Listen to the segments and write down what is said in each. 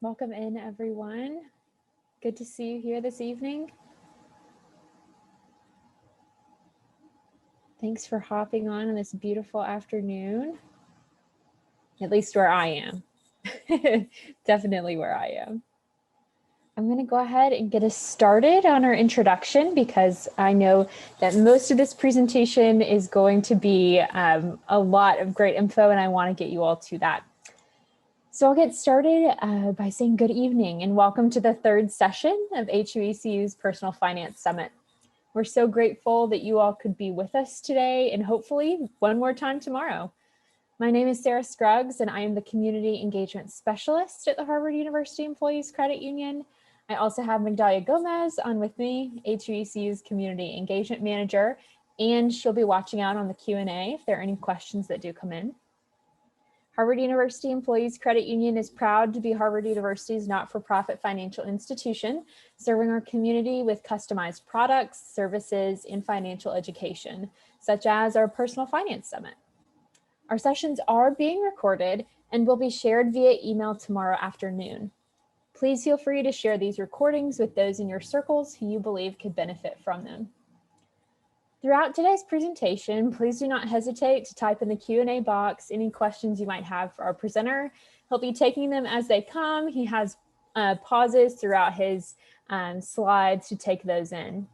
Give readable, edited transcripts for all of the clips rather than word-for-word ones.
Welcome in, everyone. Good to see you here this evening. Thanks for hopping on this beautiful afternoon, at least where I am. Definitely where I am. I'm going to go ahead and get us started on our introduction because I know that most of this presentation is going to be a lot of great info, and I want to get you all to that. So I'll get started by saying good evening and welcome to the third session of HUECU's Personal Finance Summit. We're so grateful that you all could be with us today and hopefully one more time tomorrow. My name is Sarah Scruggs and I am the Community Engagement Specialist at the Harvard University Employees Credit Union. I also have Magdalia Gomez on with me, HUECU's Community Engagement Manager, and she'll be watching out on the Q&A if there are any questions that do come in. Harvard University Employees Credit Union is proud to be Harvard University's not-for-profit financial institution, serving our community with customized products, services, and financial education, such as our Personal Finance Summit. Our sessions are being recorded and will be shared via email tomorrow afternoon. Please feel free to share these recordings with those in your circles who you believe could benefit from them. Throughout today's presentation, please do not hesitate to type in the Q&A box any questions you might have for our presenter. He'll be taking them as they come. He has pauses throughout his slides to take those in.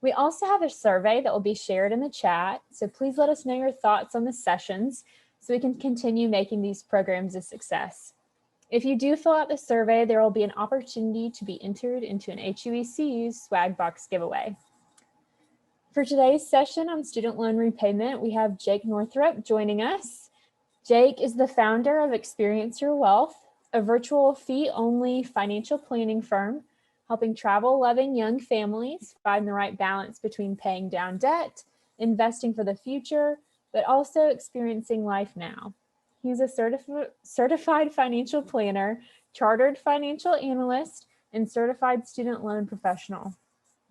We also have a survey that will be shared in the chat, so please let us know your thoughts on the sessions so we can continue making these programs a success. If you do fill out the survey, there will be an opportunity to be entered into an HUECU's swag box giveaway. For today's session on student loan repayment, we have Jake Northrup joining us. Jake is the founder of Experience Your Wealth, a virtual fee-only financial planning firm, helping travel-loving young families find the right balance between paying down debt, investing for the future, but also experiencing life now. He's a certified financial planner, chartered financial analyst, and certified student loan professional.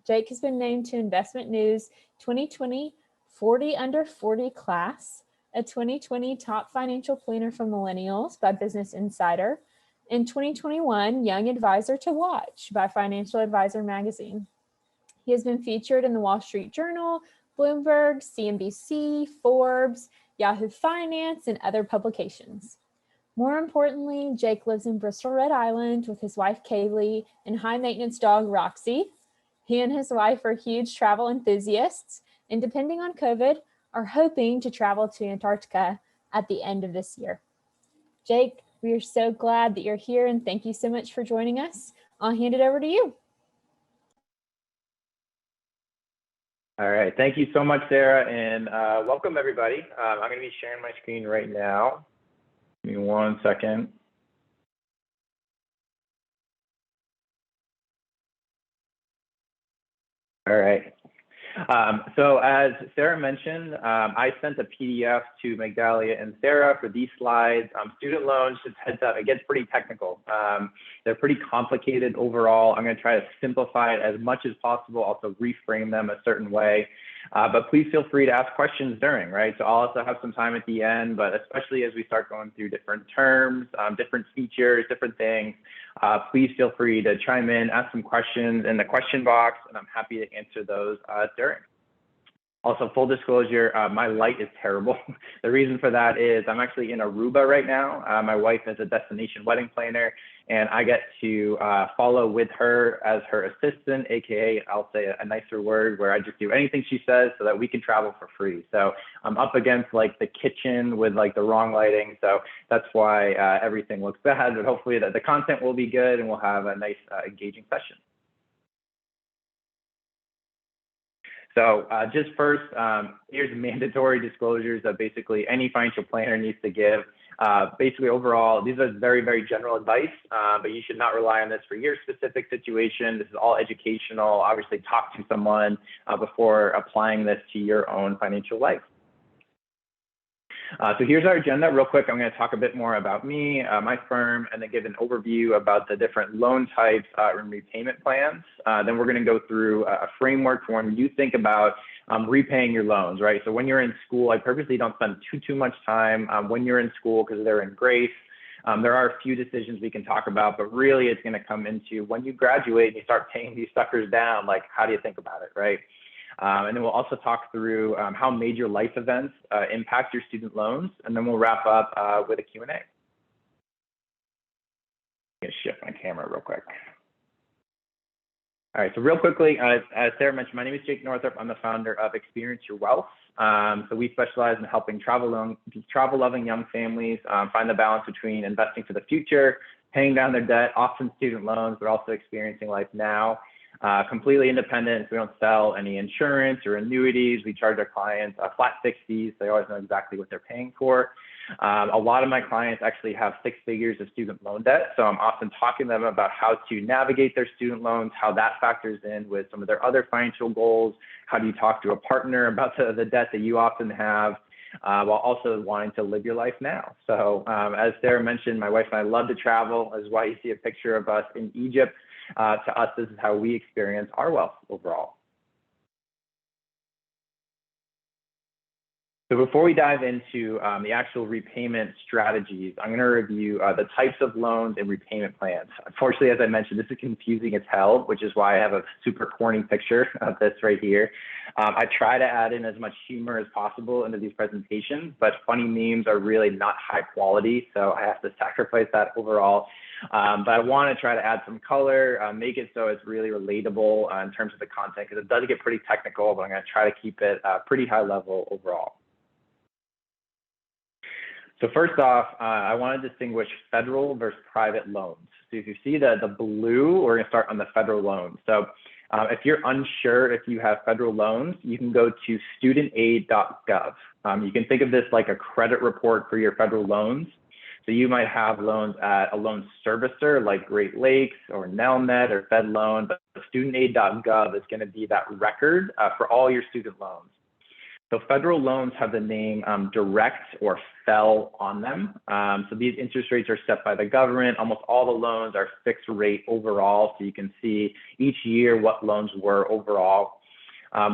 Jake has been named to Investment News 2020 40 Under 40 class, a 2020 Top Financial Planner for Millennials by Business Insider, and 2021 Young Advisor to Watch by Financial Advisor magazine. He has been featured in the Wall Street Journal, Bloomberg, CNBC, Forbes, Yahoo Finance, and other publications. More importantly, Jake lives in Bristol, Rhode Island with his wife, Kaylee, and high-maintenance dog, Roxy. He and his wife are huge travel enthusiasts, and depending on COVID, are hoping to travel to Antarctica at the end of this year. Jake, we are so glad that you're here, and thank you so much for joining us. I'll hand it over to you. All right, thank you so much, Sarah, and welcome everybody. I'm going to be sharing my screen right now. Give me 1 second. All right. So as Sarah mentioned, I sent a PDF to Magdalia and Sarah for these slides. Student loans, just heads up, it gets pretty technical. They're pretty complicated overall. I'm going to try to simplify it as much as possible, also reframe them a certain way. But please feel free to ask questions during, right? So I'll also have some time at the end, but especially as we start going through different terms, different features, different things, please feel free to chime in, ask some questions in the question box, and I'm happy to answer those during. Also, full disclosure, my light is terrible. The reason for that is I'm actually in Aruba right now. My wife is a destination wedding planner, and I get to follow with her as her assistant, AKA I'll say a nicer word where I just do anything she says so that we can travel for free. So I'm up against like the kitchen with like the wrong lighting. So that's why everything looks bad, but hopefully the content will be good and we'll have a nice engaging session. So just first, here's mandatory disclosures that basically any financial planner needs to give. Basically overall, these are very, very general advice, but you should not rely on this for your specific situation. This is all educational. Obviously talk to someone before applying this to your own financial life. So here's our agenda. Real quick, I'm going to talk a bit more about me, my firm, and then give an overview about the different loan types and repayment plans. Then we're going to go through a framework for when you think about repaying your loans, right? So when you're in school, I purposely don't spend too much time when you're in school because they're in grace. There are a few decisions we can talk about, but really it's going to come into when you graduate and you start paying these suckers down, like how do you think about it, right? And then we'll also talk through how major life events impact your student loans, and then we'll wrap up with a Q&A. I'm going to shift my camera real quick. All right, so real quickly, as Sarah mentioned, my name is Jake Northrup. I'm the founder of Experience Your Wealth. So we specialize in helping travel-loving young families find the balance between investing for the future, paying down their debt, often student loans, but also experiencing life now. Completely independent. We don't sell any insurance or annuities. We charge our clients flat fixed fees. They always know exactly what they're paying for. A lot of my clients actually have 6 figures of student loan debt. So I'm often talking to them about how to navigate their student loans, how that factors in with some of their other financial goals. How do you talk to a partner about the debt that you often have, while also wanting to live your life now. So as Sarah mentioned, my wife and I love to travel. That's why you see a picture of us in Egypt. To us, this is how we experience our wealth overall. So before we dive into the actual repayment strategies, I'm going to review the types of loans and repayment plans. Unfortunately, as I mentioned, this is confusing as hell, which is why I have a super corny picture of this right here. I try to add in as much humor as possible into these presentations, but funny memes are really not high quality, so I have to sacrifice that overall. But I want to try to add some color, make it so it's really relatable in terms of the content, because it does get pretty technical, but I'm going to try to keep it pretty high level overall. So first off, I want to distinguish federal versus private loans. So if you see the blue, we're going to start on the federal loans. So if you're unsure if you have federal loans, you can go to studentaid.gov. You can think of this like a credit report for your federal loans. So you might have loans at a loan servicer like Great Lakes or Nelnet or FedLoan, but studentaid.gov is going to be that record for all your student loans. So federal loans have the name direct or FEL on them. So these interest rates are set by the government. Almost all the loans are fixed rate overall. So you can see each year what loans were overall.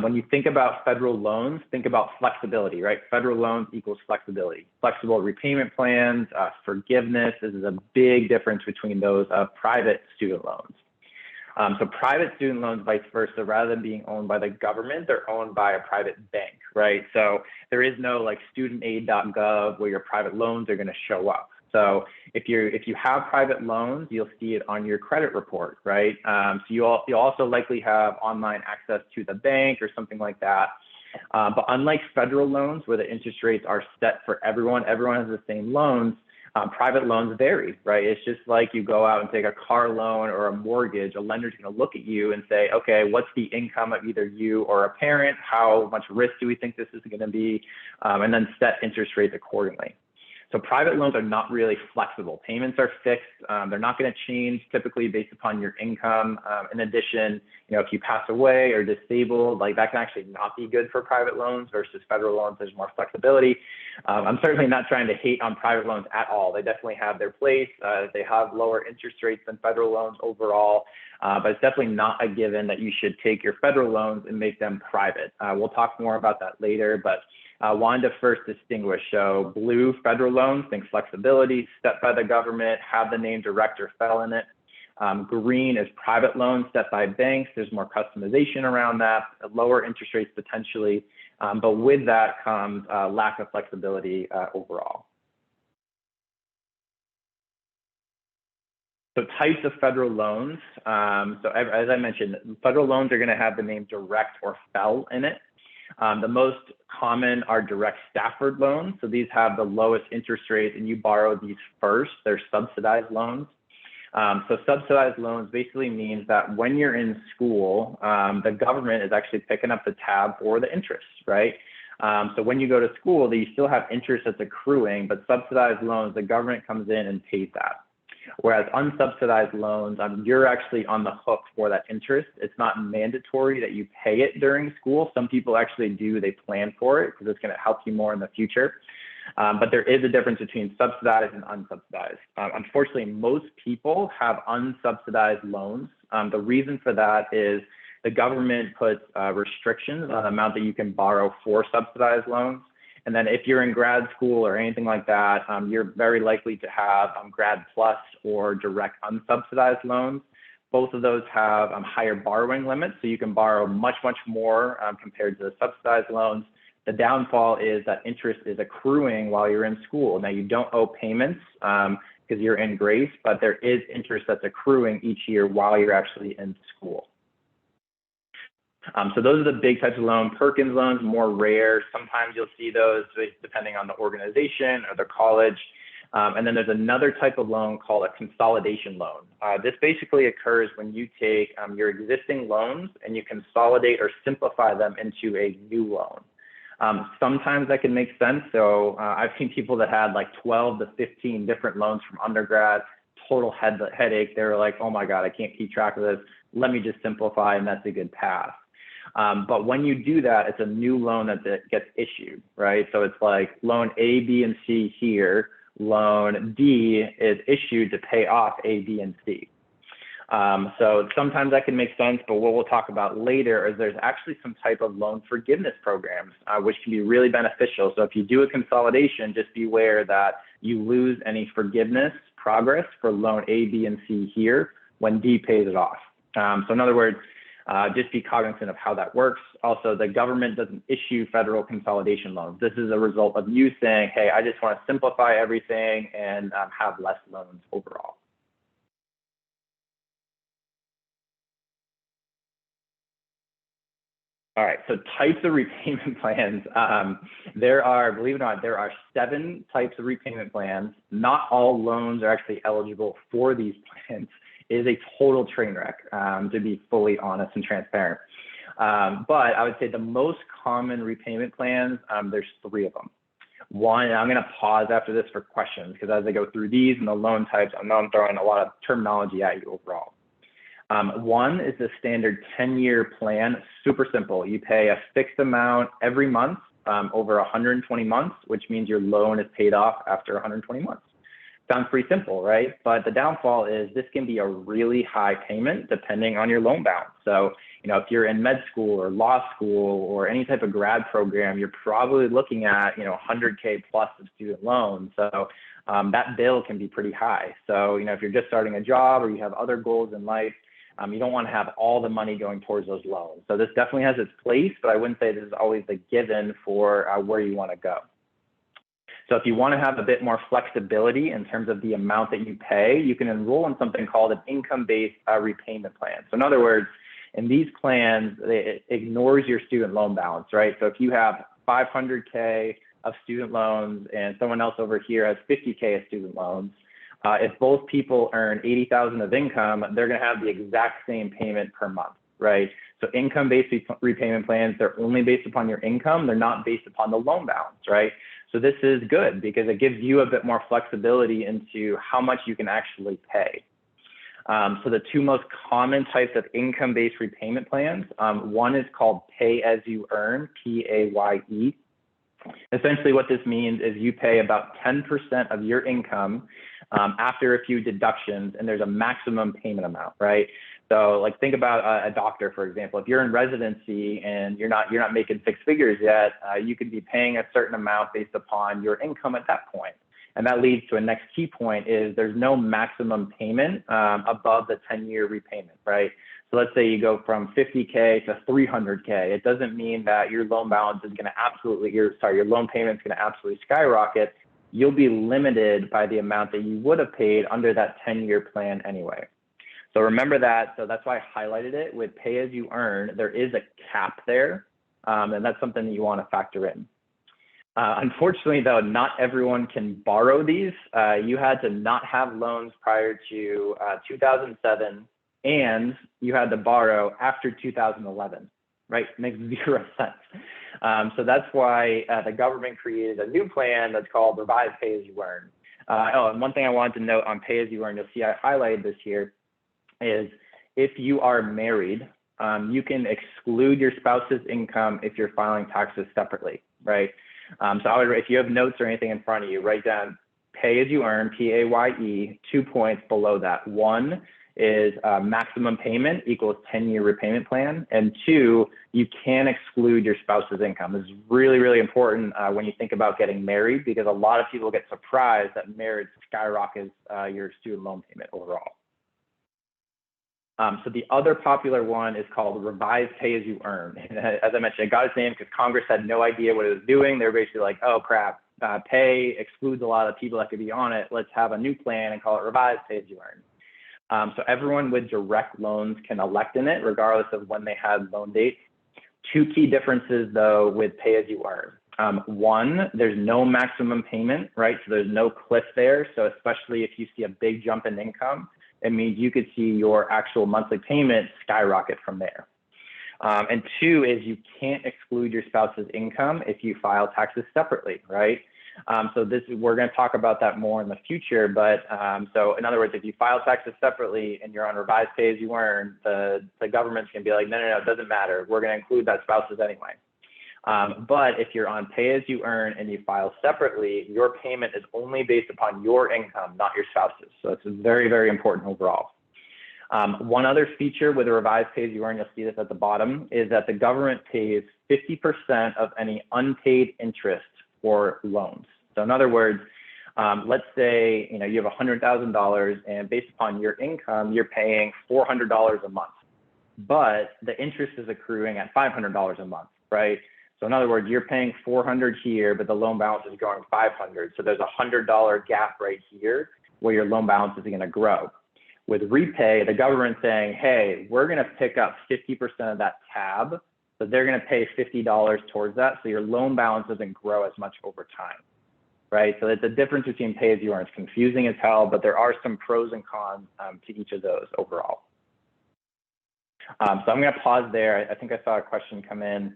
When you think about federal loans, think about flexibility, right? Federal loans equals flexibility. Flexible repayment plans, forgiveness. This is a big difference between those of private student loans. So private student loans, vice versa, rather than being owned by the government, they're owned by a private bank, right? So there is no like studentaid.gov where your private loans are going to show up. So if you have private loans, you'll see it on your credit report, right? So you'll also likely have online access to the bank or something like that. But unlike federal loans where the interest rates are set for everyone has the same loans. Private loans vary, right? It's just like you go out and take a car loan or a mortgage, a lender's going to look at you and say, okay, what's the income of either you or a parent? How much risk do we think this is going to be? And then set interest rates accordingly. So private loans are not really flexible. Payments are fixed. They're not going to change typically based upon your income. In addition, if you pass away or disabled, like that can actually not be good for private loans versus federal loans. There's more flexibility. I'm certainly not trying to hate on private loans at all. They definitely have their place. They have lower interest rates than federal loans overall, but it's definitely not a given that you should take your federal loans and make them private. We'll talk more about that later, but wanted to first distinguish. So blue federal loans, think flexibility, set by the government, have the name direct or FEL in it. Green is private loans set by banks. There's more customization around that, lower interest rates potentially, but with that comes lack of flexibility overall. So types of federal loans. So as I mentioned, federal loans are going to have the name direct or FEL in it. The most common are direct Stafford loans. So these have the lowest interest rates and you borrow these first. They're subsidized loans. So subsidized loans basically means that when you're in school, the government is actually picking up the tab for the interest, right? So when you go to school, you still have interest that's accruing, but subsidized loans, the government comes in and pays that. Whereas unsubsidized loans, you're actually on the hook for that interest. It's not mandatory that you pay it during school. Some people actually do, they plan for it because it's going to help you more in the future. But there is a difference between subsidized and unsubsidized. Unfortunately, most people have unsubsidized loans. The reason for that is the government puts restrictions on the amount that you can borrow for subsidized loans. And then if you're in grad school or anything like that, you're very likely to have grad plus or direct unsubsidized loans. Both of those have higher borrowing limits, so you can borrow much, much more compared to the subsidized loans. The downfall is that interest is accruing while you're in school. Now, you don't owe payments because you're in grace, but there is interest that's accruing each year while you're actually in school. So those are the big types of loans. Perkins loans, more rare. Sometimes you'll see those depending on the organization or the college. And then there's another type of loan called a consolidation loan. This basically occurs when you take your existing loans and you consolidate or simplify them into a new loan. Sometimes that can make sense. So I've seen people that had like 12 to 15 different loans from undergrad, total headache. They were like, oh my God, I can't keep track of this. Let me just simplify, and that's a good path. But when you do that, it's a new loan that gets issued, right? So it's like loan A, B, and C here. Loan D is issued to pay off A, B, and C. So sometimes that can make sense, but what we'll talk about later is there's actually some type of loan forgiveness programs, which can be really beneficial. So if you do a consolidation, just be aware that you lose any forgiveness progress for loan A, B, and C here when D pays it off. So in other words, just be cognizant of how that works. Also, the government doesn't issue federal consolidation loans. This is a result of you saying, hey, I just want to simplify everything and have less loans overall. All right, so types of repayment plans. There are, believe it or not, there are 7 types of repayment plans. Not all loans are actually eligible for these plans. It is a total train wreck, to be fully honest and transparent. But I would say the most common repayment plans, there's 3 of them. One, and I'm going to pause after this for questions, because as I go through these and the loan types, I know I'm throwing a lot of terminology at you overall. One is the standard 10-year plan, super simple. You pay a fixed amount every month over 120 months, which means your loan is paid off after 120 months. Sounds pretty simple, right? But the downfall is this can be a really high payment depending on your loan balance. So, you know, if you're in med school or law school or any type of grad program, you're probably looking at, you know, 100K plus of student loans. So that bill can be pretty high. So, you know, if you're just starting a job or you have other goals in life, you don't want to have all the money going towards those loans. So this definitely has its place, but I wouldn't say this is always the given for where you want to go. So if you want to have a bit more flexibility in terms of the amount that you pay, you can enroll in something called an income-based repayment plan. So in other words, in these plans, it ignores your student loan balance, right? So if you have 500K of student loans and someone else over here has 50K of student loans, if both people earn 80,000 of income, they're going to have the exact same payment per month, right? So income-based repayment plans, they're only based upon your income. They're not based upon the loan balance, right? So this is good because it gives you a bit more flexibility into how much you can actually pay. So the 2 most common types of income-based repayment plans, one is called pay-as-you-earn, P-A-Y-E. Essentially what this means is you pay about 10% of your income after a few deductions, and there's a maximum payment amount, right? So like think about a doctor, for example. If you're in residency and you're not making 6 figures yet, you could be paying a certain amount based upon your income at that point. And that leads to a next key point is there's no maximum payment above the 10-year repayment, right? So let's say you go from 50K to 300K. It doesn't mean that your loan balance is going to your loan payment is going to absolutely skyrocket. You'll be limited by the amount that you would have paid under that 10-year plan anyway. So remember that. So that's why I highlighted it with pay as you earn. There is a cap there, and that's something that you want to factor in. Unfortunately, though, not everyone can borrow these. You had to not have loans prior to 2007, and you had to borrow after 2011, right? Makes 0 sense. So that's why the government created a new plan that's called Revised Pay As You Earn. And one thing I wanted to note on Pay As You Earn, you'll see I highlighted this here, is if you are married, you can exclude your spouse's income if you're filing taxes separately, right? So if you have notes or anything in front of you, write down Pay As You Earn, P-A-Y-E, 2 points below that. 1 is maximum payment equals 10-year repayment plan. And 2, you can exclude your spouse's income. This is really, really important when you think about getting married, because a lot of people get surprised that marriage skyrockets your student loan payment overall. So the other popular one is called revised pay as you earn. And as I mentioned, it got its name because Congress had no idea what it was doing. They were basically like, oh crap, pay excludes a lot of people that could be on it. Let's have a new plan and call it revised pay as you earn. So everyone with direct loans can elect in it, regardless of when they had loan dates. 2 key differences though with pay as you earn. 1, there's no maximum payment, right? So there's no cliff there. So especially if you see a big jump in income, it means you could see your actual monthly payment skyrocket from there. And 2 is you can't exclude your spouse's income if you file taxes separately, right? So we're going to talk about that more in the future. But so in other words, if you file taxes separately and you're on revised pay as you earn, the government's going to be like, no, it doesn't matter. We're going to include that spouse's anyway. But if you're on pay as you earn and you file separately, your payment is only based upon your income, not your spouse's. So it's very, very important overall. One other feature with a revised pay as you earn, you'll see this at the bottom, is that the government pays 50% of any unpaid interest for loans. So in other words, let's say you have $100,000 and based upon your income, you're paying $400 a month, but the interest is accruing at $500 a month, right? So in other words, you're paying $400 here, but the loan balance is growing $500. So there's a $100 gap right here where your loan balance is going to grow. With Repay, the government's saying, hey, we're going to pick up 50% of that tab. So they're going to pay $50 towards that. So your loan balance doesn't grow as much over time, right? So it's a difference between pay as you earn. It's confusing as hell, but there are some pros and cons to each of those overall. So I'm going to pause there. I think I saw a question come in.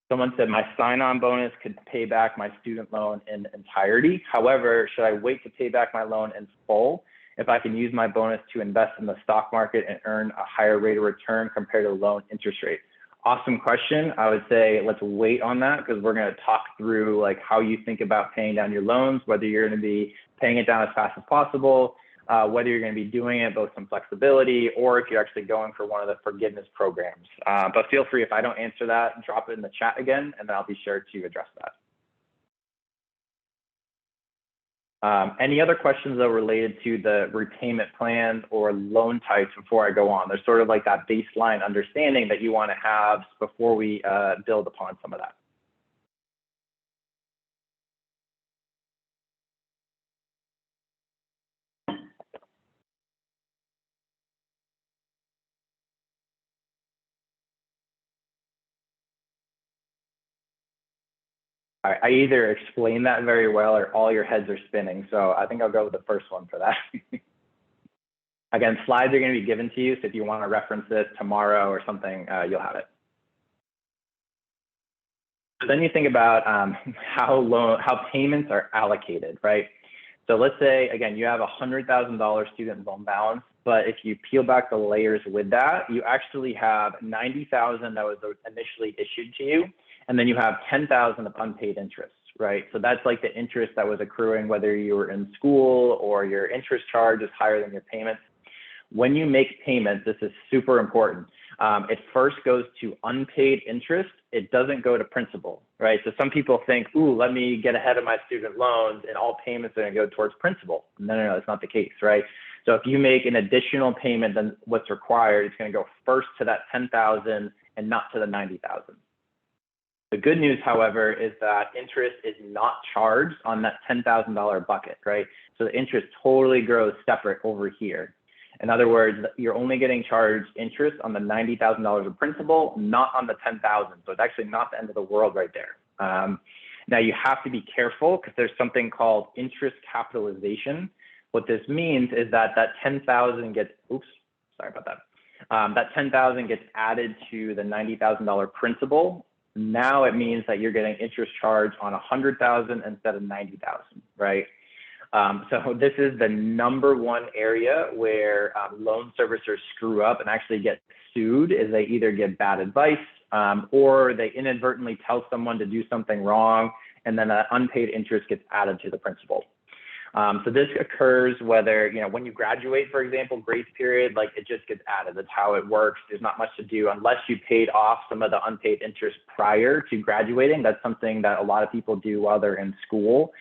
Someone said my sign-on bonus could pay back my student loan in entirety. However, should I wait to pay back my loan in full if I can use my bonus to invest in the stock market and earn a higher rate of return compared to loan interest rate? Awesome question. I would say let's wait on that because we're going to talk through like how you think about paying down your loans, whether you're going to be paying it down as fast as possible, whether you're going to be doing it both some flexibility or if you're actually going for one of the forgiveness programs. But feel free, if I don't answer that, drop it in the chat again, and then I'll be sure to address that. Any other questions though related to the repayment plans or loan types before I go on? There's sort of like that baseline understanding that you want to have before we build upon some of that. I either explain that very well or all your heads are spinning. So I think I'll go with the first one for that. Again, slides are going to be given to you. So if you want to reference this tomorrow or something, you'll have it. So then you think about how payments are allocated, right? So let's say, again, you have a $100,000 student loan balance, but if you peel back the layers with that, you actually have $90,000 that was initially issued to you. And then you have $10,000 of unpaid interest, right? So that's like the interest that was accruing, whether you were in school or your interest charge is higher than your payments. When you make payments, this is super important. It first goes to unpaid interest. It doesn't go to principal, right? So some people think, ooh, let me get ahead of my student loans and all payments are going to go towards principal. No, that's not the case, right? So if you make an additional payment than what's required, it's going to go first to that $10,000 and not to the $90,000. The good news, however, is that interest is not charged on that $10,000 bucket, right? So the interest totally grows separate over here. In other words, you're only getting charged interest on the $90,000 of principal, not on the $10,000. So it's actually not the end of the world right there. Now you have to be careful because there's something called interest capitalization. What this means is that that $10,000 gets, oops, sorry about that. That $10,000 gets added to the $90,000 principal. Now it means that you're getting interest charged on $100,000 instead of $90,000, right? So this is the #1 area where loan servicers screw up and actually get sued, is they either give bad advice or they inadvertently tell someone to do something wrong, and then that unpaid interest gets added to the principal. So this occurs whether, when you graduate, for example, grace period, like it just gets added. That's how it works. There's not much to do unless you paid off some of the unpaid interest prior to graduating. That's something that a lot of people do while they're in school,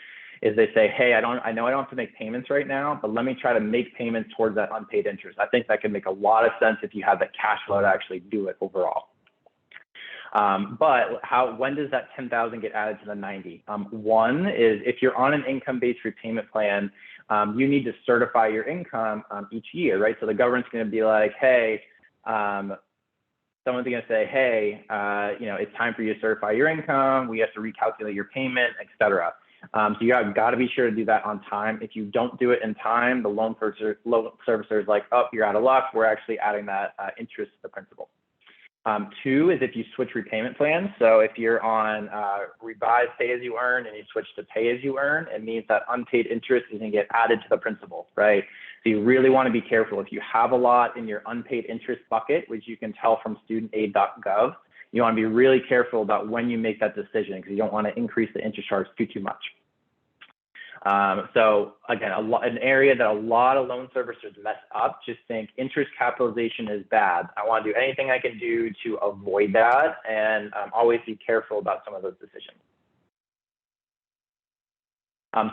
is they say, hey, I know I don't have to make payments right now, but let me try to make payments towards that unpaid interest. I think that can make a lot of sense if you have that cash flow to actually do it overall. But when does that 10,000 get added to the 90? One is if you're on an income-based repayment plan, you need to certify your income each year, right? So the government's going to be like, hey, someone's going to say, hey, it's time for you to certify your income. We have to recalculate your payment, et cetera. So you got to be sure to do that on time. If you don't do it in time, the loan servicer is like, oh, you're out of luck. We're actually adding that interest to the principal. Two is if you switch repayment plans. So if you're on revised pay as you earn and you switch to pay as you earn, it means that unpaid interest is going to get added to the principal, right? So you really want to be careful. If you have a lot in your unpaid interest bucket, which you can tell from studentaid.gov, you want to be really careful about when you make that decision because you don't want to increase the interest charge too much. So again, an area that a lot of loan servicers mess up, just think interest capitalization is bad. I want to do anything I can do to avoid that and always be careful about some of those decisions.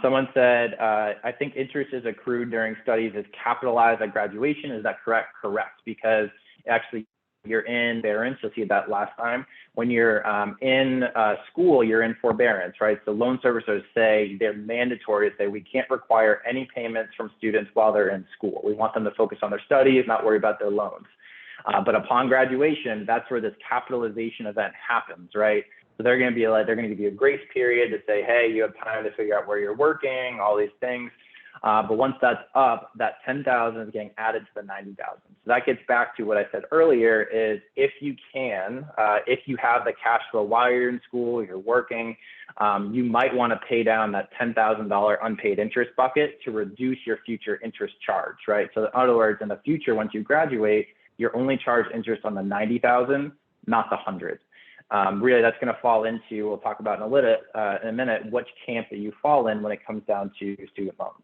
Someone said, I think interest is accrued during studies is capitalized at graduation. Is that correct? Correct, because actually you're in forbearance. You'll see that last time. When you're in school, you're in forbearance, right? So loan servicers say they're mandatory to say we can't require any payments from students while they're in school. We want them to focus on their studies, not worry about their loans. But upon graduation, that's where this capitalization event happens, right? So they're going to give you a grace period to say, hey, you have time to figure out where you're working, all these things. But once that's up, that 10,000 is getting added to the 90,000. So that gets back to what I said earlier is if you can, if you have the cash flow while you're in school, you're working, you might want to pay down that $10,000 unpaid interest bucket to reduce your future interest charge, right? So in other words, in the future, once you graduate, you're only charged interest on the 90,000, not the 100. Really, that's going to fall into, we'll talk about in a minute, which camp that you fall in when it comes down to student loans.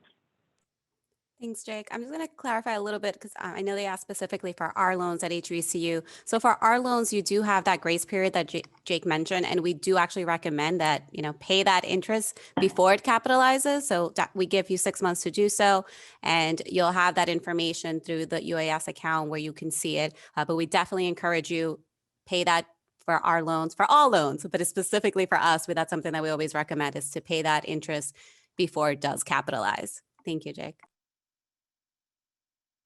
Thanks, Jake. I'm just going to clarify a little bit because I know they asked specifically for our loans at HBCU. So for our loans, you do have that grace period that Jake mentioned, and we do actually recommend that, pay that interest before it capitalizes. So we give you 6 months to do so, and you'll have that information through the UAS account where you can see it. But we definitely encourage you pay that for our loans, for all loans, but it's specifically for us. But that's something that we always recommend is to pay that interest before it does capitalize. Thank you, Jake.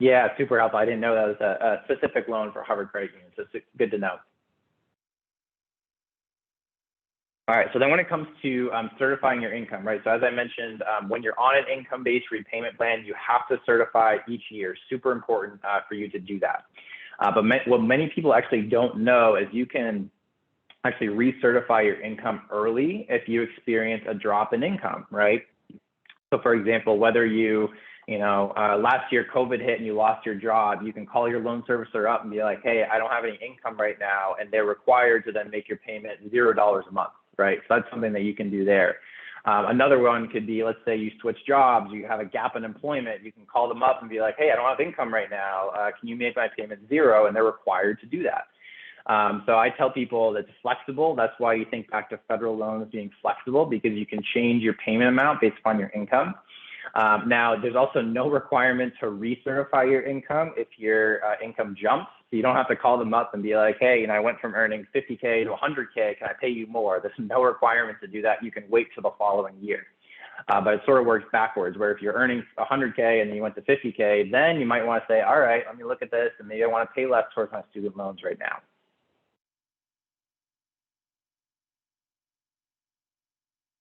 Yeah, super helpful. I didn't know that was a specific loan for Harvard Credit Union, so it's good to know. All right, so then when it comes to certifying your income, right? So as I mentioned, when you're on an income-based repayment plan, you have to certify each year. Super important for you to do that. But what many people actually don't know is you can actually recertify your income early if you experience a drop in income, right? So for example, whether last year COVID hit and you lost your job, you can call your loan servicer up and be like, hey, I don't have any income right now. And they're required to then make your payment $0 a month, right? So that's something that you can do there. Another one could be, let's say you switch jobs, you have a gap in employment, you can call them up and be like, hey, I don't have income right now. Can you make my payment $0? And they're required to do that. So I tell people that's flexible. That's why you think back to federal loans being flexible, because you can change your payment amount based upon your income. Now, there's also no requirement to recertify your income if your income jumps. So you don't have to call them up and be like, hey, I went from earning 50K to 100K. Can I pay you more? There's no requirement to do that. You can wait till the following year. But it sort of works backwards, where if you're earning 100K and then you went to 50K, then you might want to say, all right, let me look at this, and maybe I want to pay less towards my student loans right now.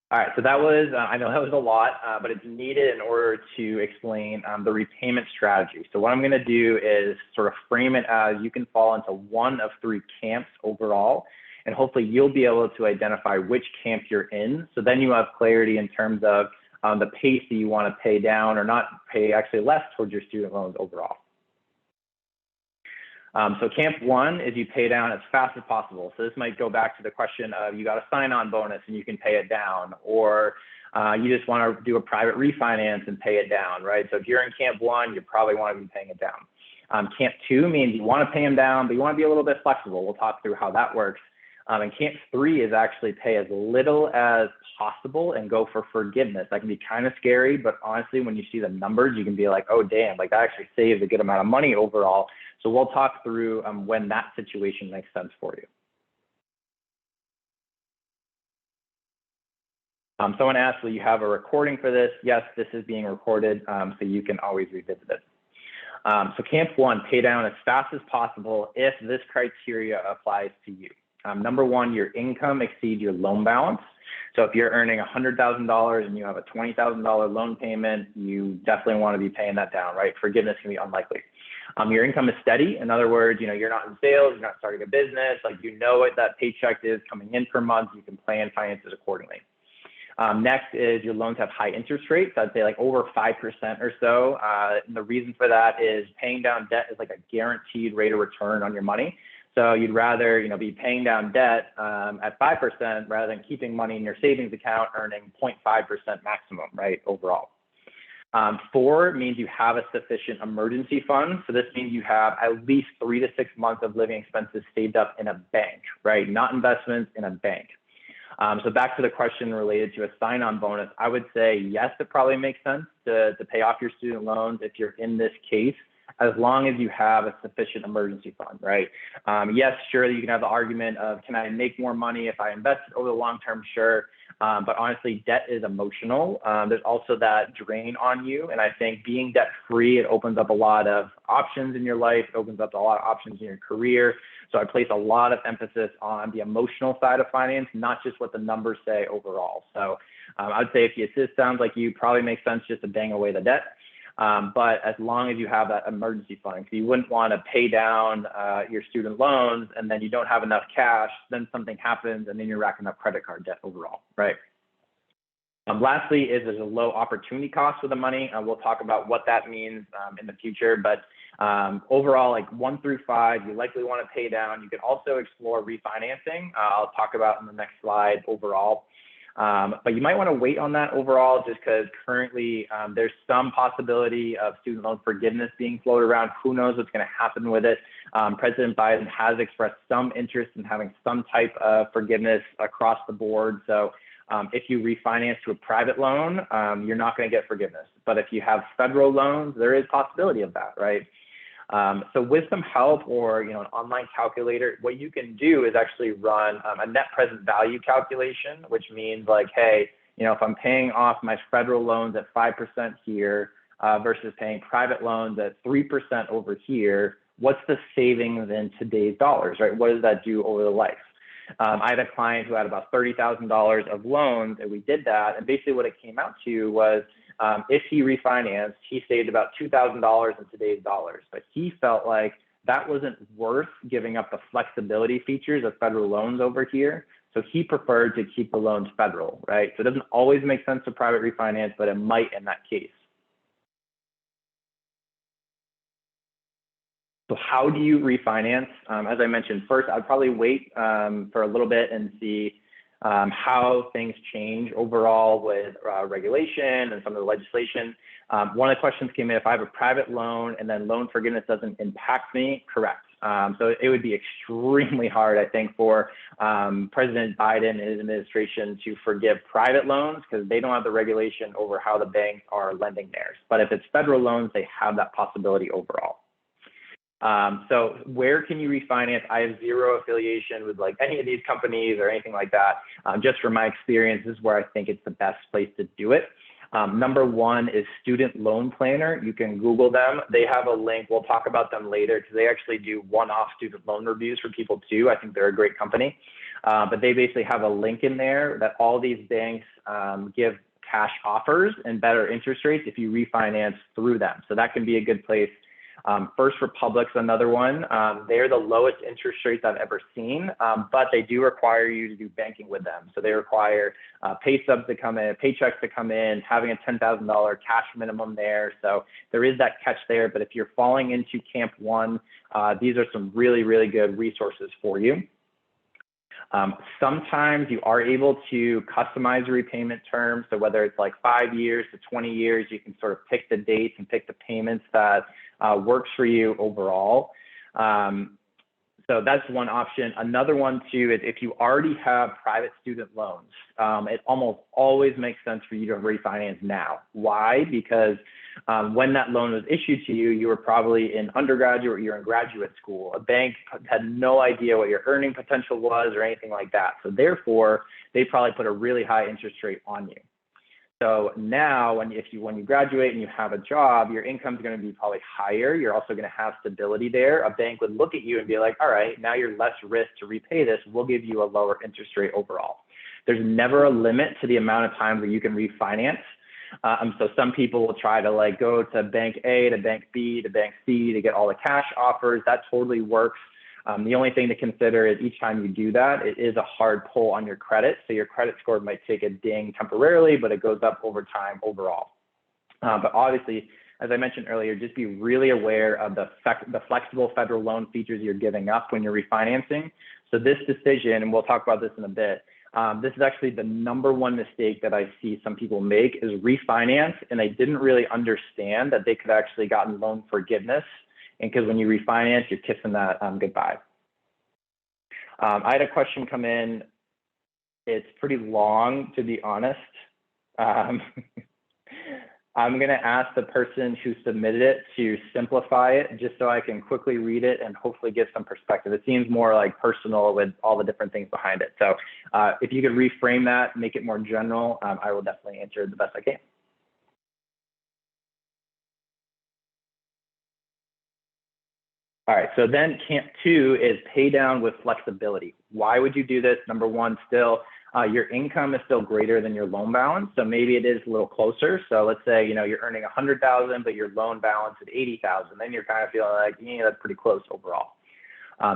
All right, so that was, I know that was a lot, but it's needed in order to explain the repayment strategy. So what I'm gonna do is sort of frame it as you can fall into one of three camps overall, and hopefully you'll be able to identify which camp you're in. So then you have clarity in terms of the pace that you wanna pay down or not pay actually less towards your student loans overall. So camp one is you pay down as fast as possible. So this might go back to the question of you got a sign-on bonus and you can pay it down, or you just want to do a private refinance and pay it down, right? So if you're in camp 1, you probably want to be paying it down. Camp 2 means you want to pay them down, but you want to be a little bit flexible. We'll talk through how that works. And camp 3 is actually pay as little as possible and go for forgiveness. That can be kind of scary, but honestly, when you see the numbers, you can be like, oh, damn, like that actually saves a good amount of money overall. So we'll talk through when that situation makes sense for you. Someone asked, will you have a recording for this? Yes, this is being recorded, so you can always revisit it. So camp 1, pay down as fast as possible if this criteria applies to you. Number 1, your income exceeds your loan balance. So if you're earning $100,000 and you have a $20,000 loan payment, you definitely want to be paying that down, right? Forgiveness can be unlikely. Your income is steady. In other words, you're not in sales, you're not starting a business, like what that paycheck is coming in per month, you can plan finances accordingly. Next is your loans have high interest rates. I'd say like over 5% or so. And the reason for that is paying down debt is like a guaranteed rate of return on your money. So you'd rather, be paying down debt at 5% rather than keeping money in your savings account earning 0.5% maximum, right, overall. 4 means you have a sufficient emergency fund. So this means you have at least 3 to 6 months of living expenses saved up in a bank, right? Not investments, in a bank. So back to the question related to a sign-on bonus, I would say, yes, it probably makes sense to pay off your student loans if you're in this case, as long as you have a sufficient emergency fund, right? Yes, sure, you can have the argument of, can I make more money if I invest over the long term? Sure. But honestly, debt is emotional. There's also that drain on you. And I think being debt free, it opens up a lot of options in your life. It opens up a lot of options in your career. So I place a lot of emphasis on the emotional side of finance, not just what the numbers say overall. So I would say if this sounds like you, probably makes sense just to bang away the debt. But as long as you have that emergency fund, because you wouldn't want to pay down your student loans and then you don't have enough cash, then something happens and then you're racking up credit card debt overall, right? Lastly, is there's a low opportunity cost with the money. We'll talk about what that means in the future, but overall, like 1 through 5, you likely want to pay down. You could also explore refinancing. I'll talk about in the next slide overall. But you might want to wait on that overall just because currently there's some possibility of student loan forgiveness being floated around. Who knows what's going to happen with it? President Biden has expressed some interest in having some type of forgiveness across the board. So if you refinance to a private loan, you're not going to get forgiveness. But if you have federal loans, there is possibility of that, right? So with some help or an online calculator, what you can do is actually run a net present value calculation, which means like, hey, if I'm paying off my federal loans at 5% here versus paying private loans at 3% over here, what's the savings in today's dollars, right? What does that do over the life? I had a client who had about $30,000 of loans, and we did that. And basically what it came out to was if he refinanced, he saved about $2,000 in today's dollars. But he felt like that wasn't worth giving up the flexibility features of federal loans over here. So he preferred to keep the loans federal, right? So it doesn't always make sense to private refinance, but it might in that case. So how do you refinance? As I mentioned, first, I'd probably wait for a little bit and see how things change overall with regulation and some of the legislation. One of the questions came in, if I have a private loan and then loan forgiveness doesn't impact me, correct. So it would be extremely hard, I think, for President Biden and his administration to forgive private loans because they don't have the regulation over how the banks are lending theirs. But if it's federal loans, they have that possibility overall. So where can you refinance? I have zero affiliation with like any of these companies or anything like that. Just from my experience, this is where I think it's the best place to do it. Number 1 is Student Loan Planner. You can Google them. They have a link. We'll talk about them later because they actually do one-off student loan reviews for people too. I think they're a great company. But they basically have a link in there that all these banks give cash offers and better interest rates if you refinance through them. So that can be a good place. First Republic's another one. They're the lowest interest rates I've ever seen, but they do require you to do banking with them. So they require pay stubs to come in, paychecks to come in, having a $10,000 cash minimum there. So there is that catch there. But if you're falling into Camp 1, these are some really, really good resources for you. Sometimes you are able to customize your repayment terms. So whether it's like 5 years to 20 years, you can sort of pick the dates and pick the payments that works for you overall. So that's one option. Another one too is if you already have private student loans, it almost always makes sense for you to refinance now. Why? Because when that loan was issued to you, you were probably in undergraduate or you're in graduate school. A bank had no idea what your earning potential was or anything like that. So therefore, they probably put a really high interest rate on you. So now when you graduate and you have a job, your income is going to be probably higher. You're also going to have stability there. A bank would look at you and be like, all right, now you're less risk to repay this. We'll give you a lower interest rate overall. There's never a limit to the amount of time that you can refinance. So some people will try to like go to bank A to bank B to bank C to get all the cash offers. That totally works. The only thing to consider is each time you do that, it is a hard pull on your credit. So your credit score might take a ding temporarily, but it goes up over time overall. But obviously, as I mentioned earlier, just be really aware of the flexible federal loan features you're giving up when you're refinancing. So this decision, and we'll talk about this in a bit, this is actually the #1 mistake that I see some people make is refinance, and they didn't really understand that they could actually gotten loan forgiveness. And because when you refinance, you're kissing that goodbye. I had a question come in. It's pretty long, to be honest. I'm going to ask the person who submitted it to simplify it just so I can quickly read it and hopefully give some perspective. It seems more like personal with all the different things behind it. So if you could reframe that, make it more general, I will definitely answer the best I can. All right, so then camp 2 is pay down with flexibility. Why would you do this? #1, still, your income is still greater than your loan balance. So maybe it is a little closer. So let's say, you're earning 100,000, but your loan balance is 80,000. Then you're kind of feeling like, yeah, that's pretty close overall.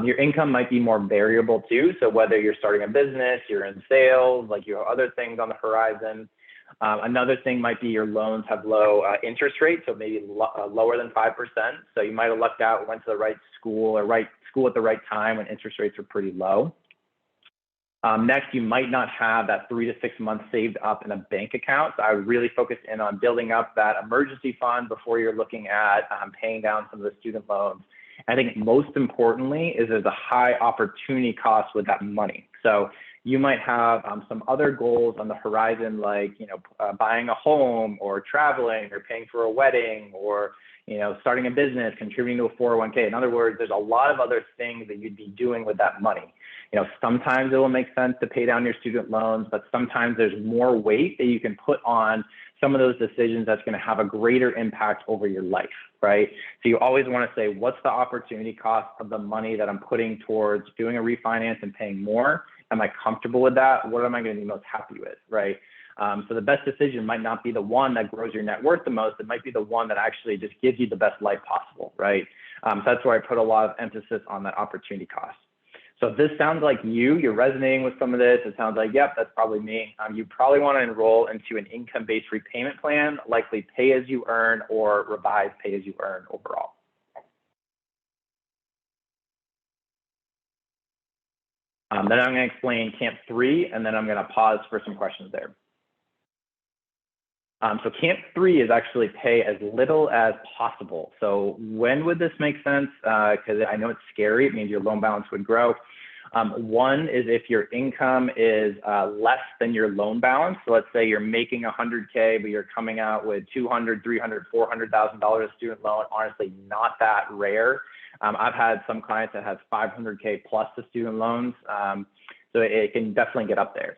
Your income might be more variable too. So whether you're starting a business, you're in sales, like you have other things on the horizon. Another thing might be your loans have low interest rates, so maybe lower than 5%. So you might have lucked out, went to the right school or right school at the right time when interest rates are pretty low. Next, you might not have that 3 to 6 months saved up in a bank account. So I would really focus in on building up that emergency fund before you're looking at paying down some of the student loans. I think most importantly is there's a high opportunity cost with that money. So you might have some other goals on the horizon, like buying a home or traveling or paying for a wedding or starting a business, contributing to a 401k. In other words, there's a lot of other things that you'd be doing with that money. Sometimes it will make sense to pay down your student loans, but sometimes there's more weight that you can put on some of those decisions that's going to have a greater impact over your life, right? So you always want to say, what's the opportunity cost of the money that I'm putting towards doing a refinance and paying more? Am I comfortable with that? What am I going to be most happy with, right? So the best decision might not be the one that grows your net worth the most. It might be the one that actually just gives you the best life possible, right? So that's where I put a lot of emphasis on that opportunity cost. So if this sounds like you're resonating with some of this, it sounds like, yep, that's probably me. You probably want to enroll into an income-based repayment plan, likely pay as you earn or revised pay as you earn overall. Then I'm going to explain Camp 3, and then I'm going to pause for some questions there. So Camp 3 is actually pay as little as possible. So when would this make sense? Because I know it's scary. It means your loan balance would grow. One is if your income is less than your loan balance. So let's say you're making $100K, but you're coming out with $200,000, $300,000, $400,000 of student loan. Honestly, not that rare. I've had some clients that have $500K plus the student loans. So it can definitely get up there.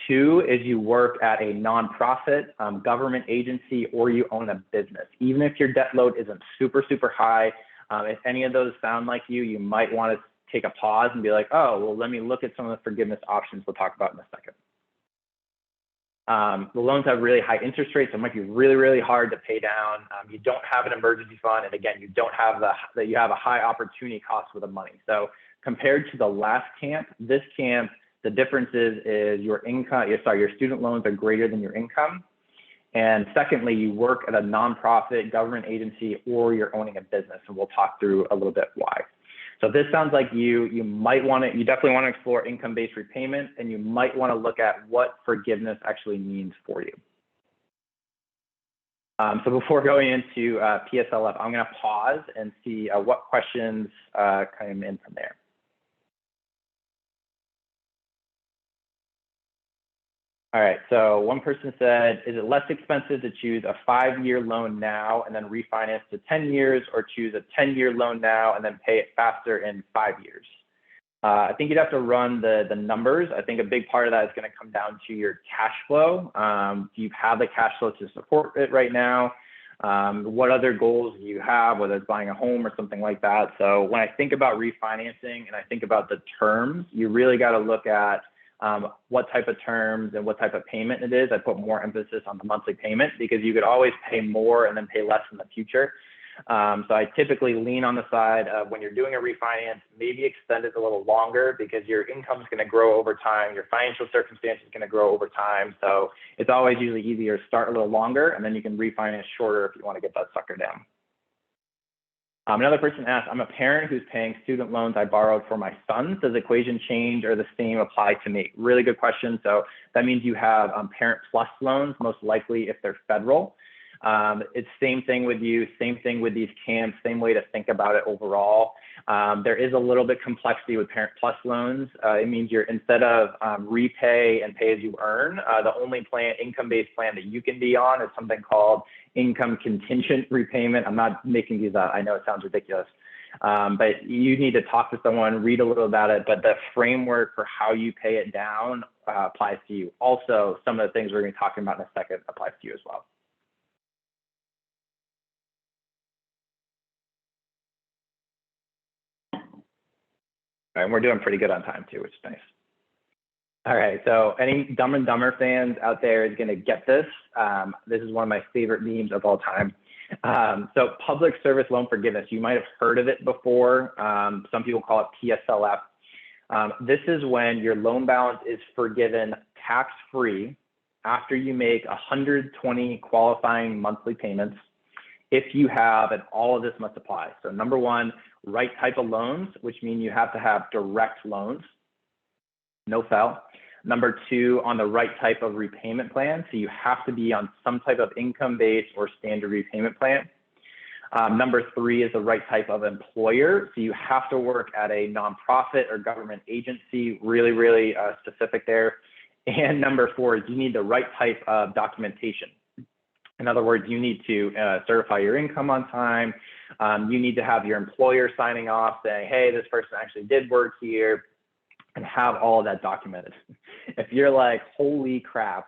2 is you work at a nonprofit, government agency, or you own a business. Even if your debt load isn't super, super high, if any of those sound like you might want to take a pause and be like, oh, well, let me look at some of the forgiveness options we'll talk about in a second. The loans have really high interest rates, so it might be really, really hard to pay down. You don't have an emergency fund, and again, you don't have you have a high opportunity cost with the money. So compared to the last camp, this camp, the difference is your income, your student loans are greater than your income. And secondly, you work at a nonprofit, government agency, or you're owning a business, and we'll talk through a little bit why. So if this sounds like you definitely want to explore income-based repayment, and you might want to look at what forgiveness actually means for you. So before going into PSLF, I'm going to pause and see what questions come in from there. All right, so one person said, is it less expensive to choose a 5-year loan now and then refinance to 10 years, or choose a 10-year loan now and then pay it faster in 5 years? I think you'd have to run the numbers. I think a big part of that is going to come down to your cash flow. Do you have the cash flow to support it right now? What other goals do you have, whether it's buying a home or something like that? So when I think about refinancing and I think about the terms, you really got to look at what type of terms and what type of payment it is. I put more emphasis on the monthly payment because you could always pay more and then pay less in the future. So I typically lean on the side of, when you're doing a refinance, maybe extend it a little longer because your income is going to grow over time. Your financial circumstance is going to grow over time. So it's always usually easier to start a little longer, and then you can refinance shorter if you want to get that sucker down. Another person asked, I'm a parent who's paying student loans I borrowed for my son. Does the equation change or the same apply to me? Really good question. So that means you have Parent Plus loans, most likely if they're federal. It's same thing with you, same thing with these camps, same way to think about it overall. There is a little bit complexity with Parent Plus loans. It means you're, instead of repay and pay as you earn, the only income-based plan that you can be on is something called income contingent repayment. I'm not making these up. I know it sounds ridiculous. But you need to talk to someone, read a little about it, but the framework for how you pay it down applies to you. Also, some of the things we're going to be talking about in a second applies to you as well. All right, and we're doing pretty good on time too, which is nice. All right, so any Dumb and Dumber fans out there is going to get this. This is one of my favorite memes of all time. So public service loan forgiveness, you might have heard of it before. Some people call it PSLF. This is when your loan balance is forgiven tax-free after you make 120 qualifying monthly payments if you have, and all of this must apply. So number one, right type of loans, which mean you have to have direct loans, no foul. Number two, on the right type of repayment plan. So you have to be on some type of income-based or standard repayment plan. Number three is the right type of employer. So you have to work at a nonprofit or government agency, really specific there. And number four is you need the right type of documentation. In other words, you need to certify your income on time. You need to have your employer signing off saying, hey, this person actually did work here, and have all of that documented. If you're like, holy crap,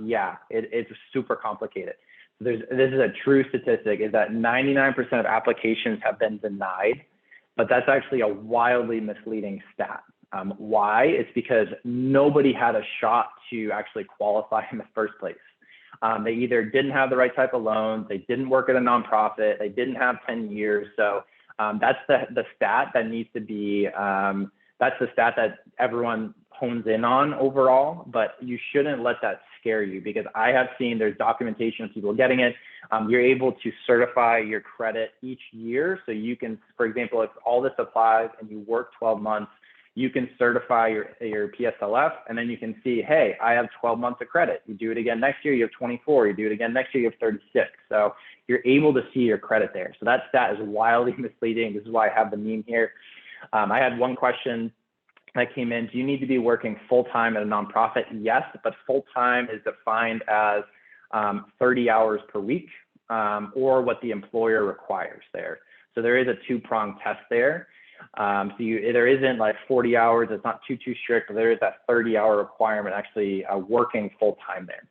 yeah, it's super complicated. This is a true statistic, is that 99% of applications have been denied, but that's actually a wildly misleading stat. Why? It's because nobody had a shot to actually qualify in the first place. They either didn't have the right type of loans, they didn't work at a nonprofit, they didn't have 10 years. So that's the stat that needs to be, that's the stat that everyone hones in on overall, but you shouldn't let that scare you, because I have seen there's documentation of people getting it. You're able to certify your credit each year. So you can, for example, if all this applies and you work 12 months, you can certify your PSLF, and then you can see, hey, I have 12 months of credit. You do it again next year, you have 24. You do it again next year, you have 36. So you're able to see your credit there. So that stat is wildly misleading. This is why I have the meme here. I had one question that came in. Do you need to be working full-time at a nonprofit? Yes, but full-time is defined as 30 hours per week, or what the employer requires there. So there is a two-pronged test there. So there isn't like 40 hours, it's not too strict, but there is that 30-hour requirement actually working full-time there.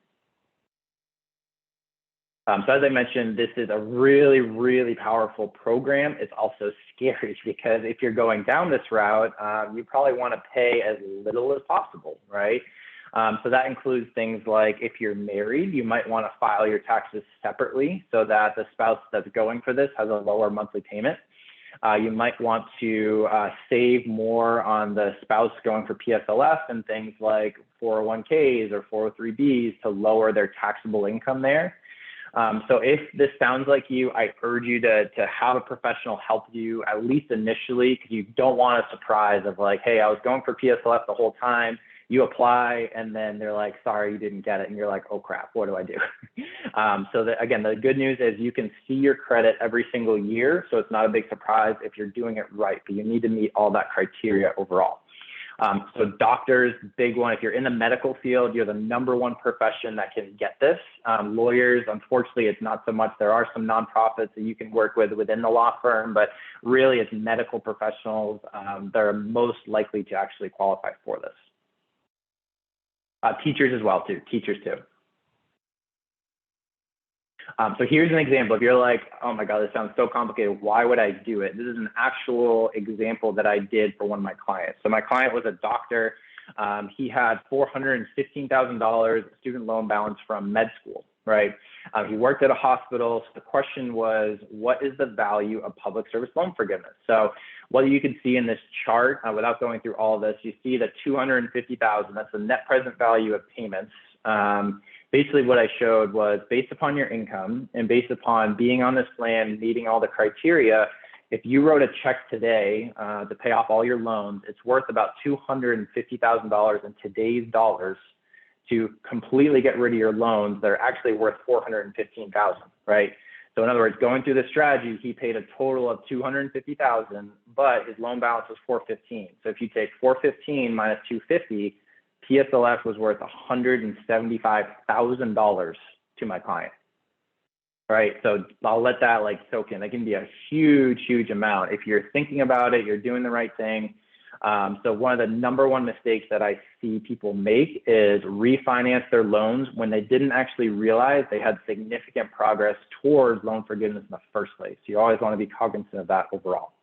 So as I mentioned, this is a really powerful program. It's also scary because if you're going down this route, you probably want to pay as little as possible, right? So that includes things like, if you're married, you might want to file your taxes separately so that the spouse that's going for this has a lower monthly payment. You might want to save more on the spouse going for PSLF and things like 401ks or 403bs to lower their taxable income there. So if this sounds like you, I urge you to have a professional help you, at least initially, because you don't want a surprise of like, hey, I was going for PSLF the whole time. You apply and then they're like, sorry, you didn't get it. And you're like, oh crap, what do I do? Again, the good news is you can see your credit every single year. So it's not a big surprise if you're doing it right, but you need to meet all that criteria overall. So doctors, big one. If you're in the medical field, you're the #1 profession that can get this. Lawyers, unfortunately, it's not so much. There are some nonprofits that you can work with within the law firm, but really it's medical professionals that are most likely to actually qualify for this. Teachers as well, too. Teachers, too. So here's an example. If you're like, oh my God, this sounds so complicated, why would I do it? This is an actual example that I did for one of my clients. So my client was a doctor. He had $415,000 student loan balance from med school, right? He worked at a hospital. So the question was, what is the value of public service loan forgiveness? So what you can see in this chart, without going through all of this, you see that $250,000, that's the net present value of payments. Basically what I showed was based upon your income and based upon being on this plan, meeting all the criteria, if you wrote a check today to pay off all your loans, it's worth about $250,000 in today's dollars to completely get rid of your loans that are actually worth $415,000, right? So in other words, going through the strategy, he paid a total of $250,000, but his loan balance was $415,000. So if you take $415,000 minus $250,000, PSLF was worth $175,000 to my client, right? So I'll let that like soak in. That can be a huge, huge amount. If you're thinking about it, you're doing the right thing. So one of the #1 mistakes that I see people make is refinance their loans when they didn't actually realize they had significant progress towards loan forgiveness in the first place. So you always want to be cognizant of that overall.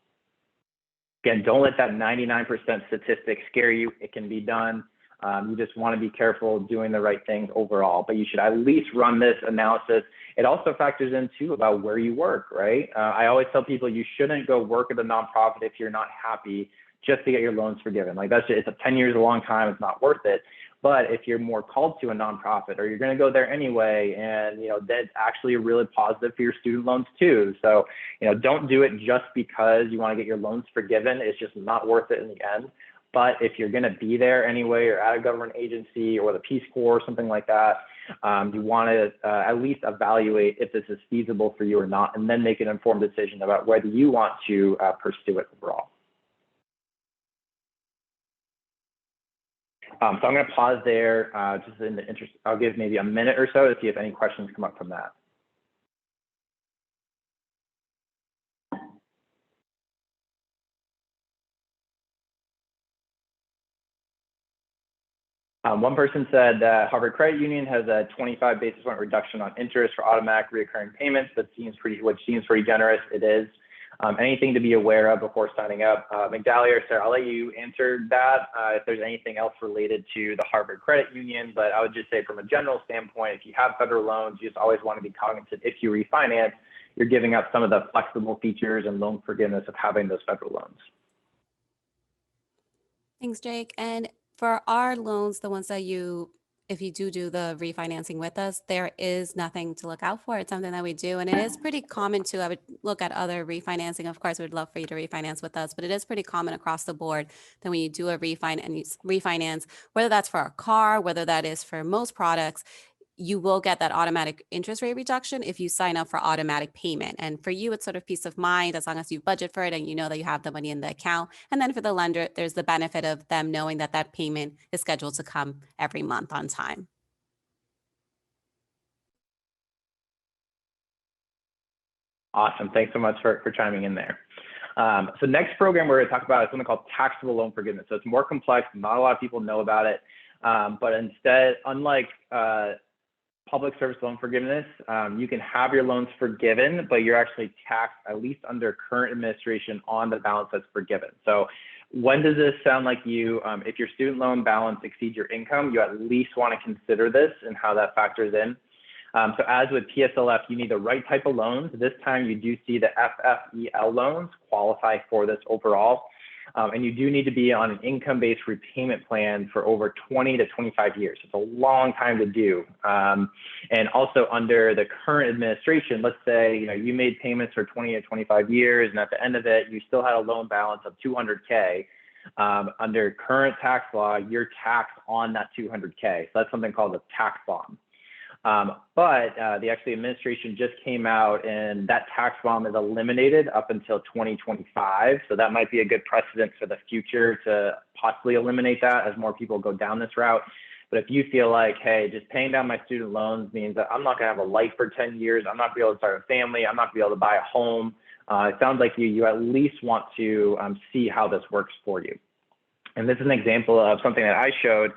Again, don't let that 99% statistic scare you. It can be done. You just want to be careful doing the right things overall, but you should at least run this analysis. It also factors in too about where you work, right? I always tell people you shouldn't go work at a nonprofit if you're not happy just to get your loans forgiven. Like it's 10 years, a long time, it's not worth it. But if you're more called to a nonprofit or you're going to go there anyway, and that's actually really positive for your student loans too. So, don't do it just because you want to get your loans forgiven. It's just not worth it in the end. But if you're going to be there anyway, or at a government agency or the Peace Corps or something like that, you want to at least evaluate if this is feasible for you or not, and then make an informed decision about whether you want to pursue it overall. So I'm going to pause there just in the interest. I'll give maybe a minute or so to see if any questions come up from that. One person said that Harvard Credit Union has a 25 basis point reduction on interest for automatic recurring payments, which seems pretty generous. It is. Anything to be aware of before signing up? Migdalia or Sarah, I'll let you answer that if there's anything else related to the Harvard Credit Union, but I would just say from a general standpoint, if you have federal loans, you just always want to be cognizant if you refinance, you're giving up some of the flexible features and loan forgiveness of having those federal loans. Thanks, Jake. And for our loans, the ones that if you do the refinancing with us, there is nothing to look out for. It's something that we do. And it is pretty common too. I would look at other refinancing. Of course, we'd love for you to refinance with us, but it is pretty common across the board that when you do a refinance, whether that's for a car, whether that is for most products, you will get that automatic interest rate reduction if you sign up for automatic payment. And for you, it's sort of peace of mind as long as you budget for it and you know that you have the money in the account. And then for the lender, there's the benefit of them knowing that that payment is scheduled to come every month on time. Awesome. Thanks so much for chiming in there. So next program we're going to talk about is something called taxable loan forgiveness. So it's more complex. Not a lot of people know about it. But instead, unlike public service loan forgiveness, you can have your loans forgiven, but you're actually taxed, at least under current administration, on the balance that's forgiven. So when does this sound like you, if your student loan balance exceeds your income, you at least want to consider this and how that factors in. So as with PSLF, you need the right type of loans. This time you do see the FFEL loans qualify for this overall. And you do need to be on an income-based repayment plan for over 20 to 25 years. It's a long time to do. And also under the current administration, let's say you made payments for 20 to 25 years, and at the end of it, you still had a loan balance of 200K. Under current tax law, you're taxed on that 200K. So that's something called a tax bomb. But the administration just came out, and that tax bomb is eliminated up until 2025. So that might be a good precedent for the future to possibly eliminate that as more people go down this route. But if you feel like, hey, just paying down my student loans means that I'm not going to have a life for 10 years, I'm not going to be able to start a family, I'm not going to be able to buy a home. It sounds like you at least want to see how this works for you. And this is an example of something that I showed.